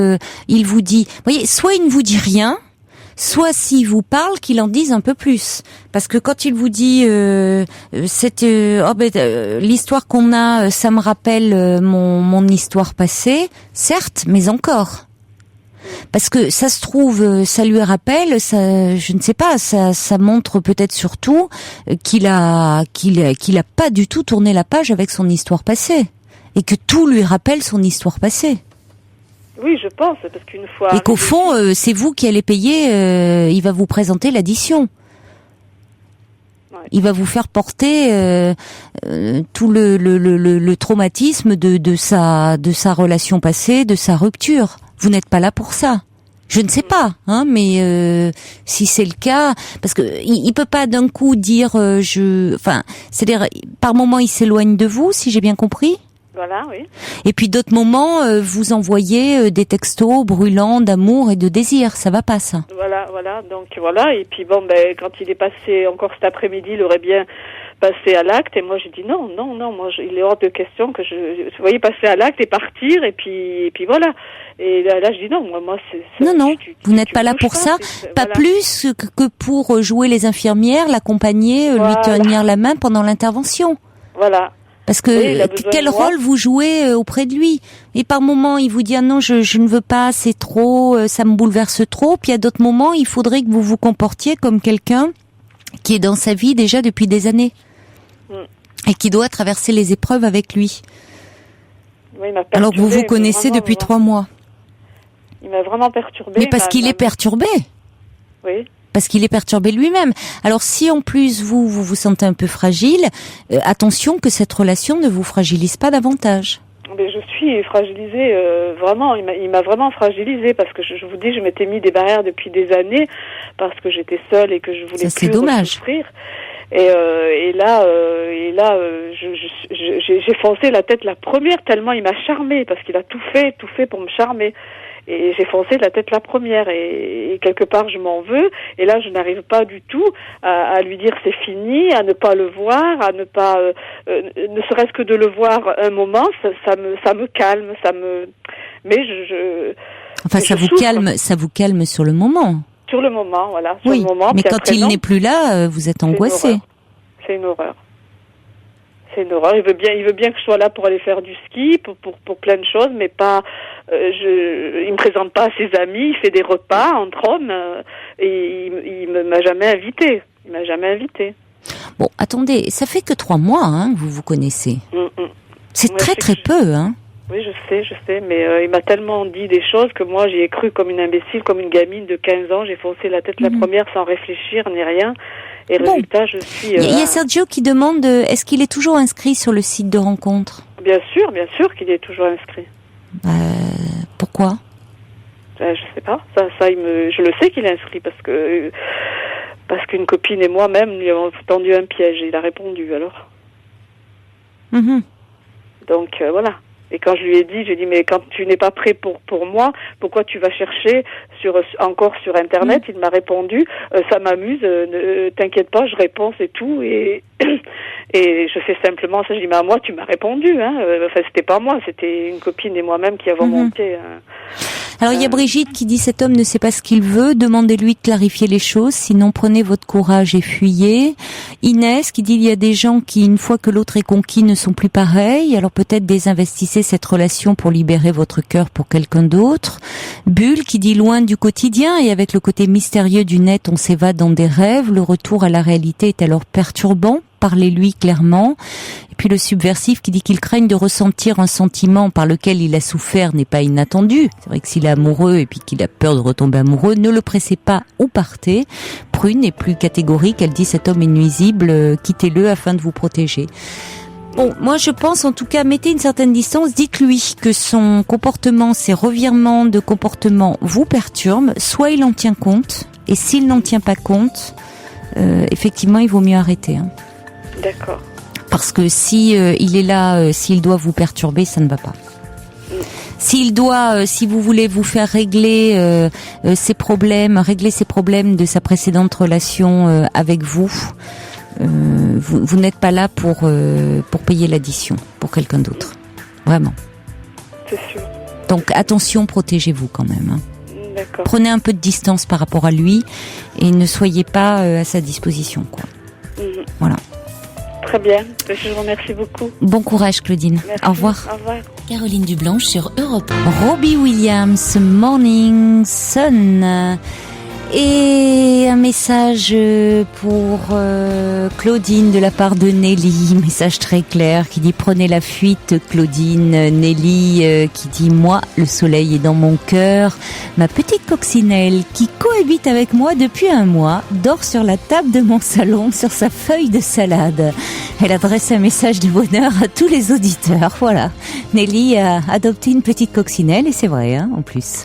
il vous dit... Vous voyez, soit il ne vous dit rien, soit s'il vous parle, qu'il en dise un peu plus. Parce que quand il vous dit l'histoire qu'on a, ça me rappelle mon histoire passée, certes, mais encore. Parce que ça se trouve, ça lui rappelle, ça, je ne sais pas, ça montre peut-être surtout qu'il a pas du tout tourné la page avec son histoire passée, et que tout lui rappelle son histoire passée.
Oui, je pense, parce qu'une fois...
Et qu'au fond, c'est vous qui allez payer, il va vous présenter l'addition. Ouais. Il va vous faire porter tout le traumatisme de sa relation passée, de sa rupture. Vous n'êtes pas là pour ça. Je ne sais pas, hein, mais si c'est le cas, parce que il peut pas d'un coup dire c'est-à-dire par moment il s'éloigne de vous, si j'ai bien compris.
Voilà, oui.
Et puis d'autres moments, vous envoyez des textos brûlants d'amour et de désir. Ça va pas, ça.
Voilà. Donc voilà. Et puis bon, quand il est passé encore cet après-midi, il aurait bien passé à l'acte. Et moi, j'ai dit non. Moi, il est hors de question que vous voyez, passer à l'acte et partir. Et puis voilà. Et là, je dis non. Moi, c'est
non. Vous n'êtes pas là pour ça. Pas
voilà.
Plus que pour jouer les infirmières, l'accompagner, lui tenir la main pendant l'intervention.
Voilà.
Parce que quel rôle vous jouez auprès de lui? Et par moments, il vous dit non, je ne veux pas, c'est trop, ça me bouleverse trop. Puis à d'autres moments, il faudrait que vous vous comportiez comme quelqu'un qui est dans sa vie déjà depuis des années et qui doit traverser les épreuves avec lui.
Oui, il m'a perturbé,
alors que vous vous connaissez depuis 3 mois.
Il m'a vraiment perturbé.
Mais parce qu'il est perturbé.
Oui.
Parce qu'il est perturbé lui-même. Alors si en plus vous sentez un peu fragile, attention que cette relation ne vous fragilise pas davantage.
Mais je suis fragilisée, vraiment, il m'a vraiment fragilisée parce que je vous dis, je m'étais mis des barrières depuis des années parce que j'étais seule et que je voulais plus souffrir. Et là, j'ai foncé la tête la première tellement il m'a charmée parce qu'il a tout fait pour me charmer. Et j'ai foncé la tête la première et quelque part je m'en veux et là je n'arrive pas du tout à lui dire c'est fini, à ne pas le voir, à ne pas ne serait-ce que de le voir un moment, ça me calme, mais
ça vous calme sur le moment.
Sur le moment, voilà,
sur le moment. Mais quand il n'est plus là, vous êtes angoissée.
C'est une horreur. C'est une horreur. Il veut bien que je sois là pour aller faire du ski, pour plein de choses, mais pas. Il me présente pas à ses amis. Il fait des repas entre hommes et il m'a jamais invité. Il m'a jamais invité.
Bon, attendez, ça fait que 3 mois, hein, que vous vous connaissez. C'est très peu, hein.
Oui, je sais, mais il m'a tellement dit des choses que moi j'y ai cru comme une imbécile, comme une gamine de 15 ans. J'ai foncé la tête la première sans réfléchir ni rien. Et résultat, je suis...
Il y a Sergio qui demande, est-ce qu'il est toujours inscrit sur le site de rencontre?
Bien sûr qu'il est toujours inscrit.
Pourquoi?
Je sais pas. Je le sais qu'il est inscrit parce qu'une copine et moi-même lui avons tendu un piège et il a répondu alors. Donc voilà. Et quand je lui ai dit, j'ai dit mais quand tu n'es pas prêt pour moi, pourquoi tu vas chercher encore sur Internet? Il m'a répondu, ça m'amuse, ne t'inquiète pas, je réponds, c'est tout. Et je fais simplement ça. Je dis mais à moi tu m'as répondu, hein. Enfin c'était pas moi, c'était une copine et moi-même qui avons monté.
Alors il y a Brigitte qui dit cet homme ne sait pas ce qu'il veut, demandez-lui de clarifier les choses, sinon prenez votre courage et fuyez. Inès qui dit il y a des gens qui une fois que l'autre est conquis ne sont plus pareils, alors peut-être désinvestissez cette relation pour libérer votre cœur pour quelqu'un d'autre. Bulle qui dit loin du quotidien et avec le côté mystérieux du net on s'évade dans des rêves, le retour à la réalité est alors perturbant. Parlez-lui clairement. Et puis le subversif qui dit qu'il craigne de ressentir un sentiment par lequel il a souffert n'est pas inattendu. C'est vrai que s'il est amoureux et puis qu'il a peur de retomber amoureux, ne le pressez pas ou partez. Prune est plus catégorique, elle dit cet homme est nuisible, quittez-le afin de vous protéger. Bon, moi je pense en tout cas, mettez une certaine distance, dites-lui que son comportement, ses revirements de comportement vous perturbent, soit il en tient compte, et s'il n'en tient pas compte, effectivement il vaut mieux arrêter.
D'accord.
Parce que si il est là, s'il doit vous perturber, ça ne va pas. S'il doit, si vous voulez vous faire régler ses problèmes de sa précédente relation avec vous, vous n'êtes pas là pour payer l'addition pour quelqu'un d'autre. Vraiment.
c'est sûr.
Donc attention, protégez-vous quand même. Hein.
D'accord.
Prenez un peu de distance par rapport à lui et ne soyez pas à sa disposition, quoi. Voilà.
Très bien. Je vous remercie beaucoup.
Bon courage, Claudine.
Merci.
Au revoir.
Au revoir.
Caroline Dublanche sur Europe 1.
Robbie Williams, Morning Sun. Et un message pour Claudine de la part de Nelly, message très clair qui dit prenez la fuite Claudine. Nelly qui dit moi le soleil est dans mon cœur, ma petite coccinelle qui cohabite avec moi depuis 1 mois dort sur la table de mon salon sur sa feuille de salade. Elle adresse un message de bonheur à tous les auditeurs. Voilà, Nelly a adopté une petite coccinelle et c'est vrai hein, en plus.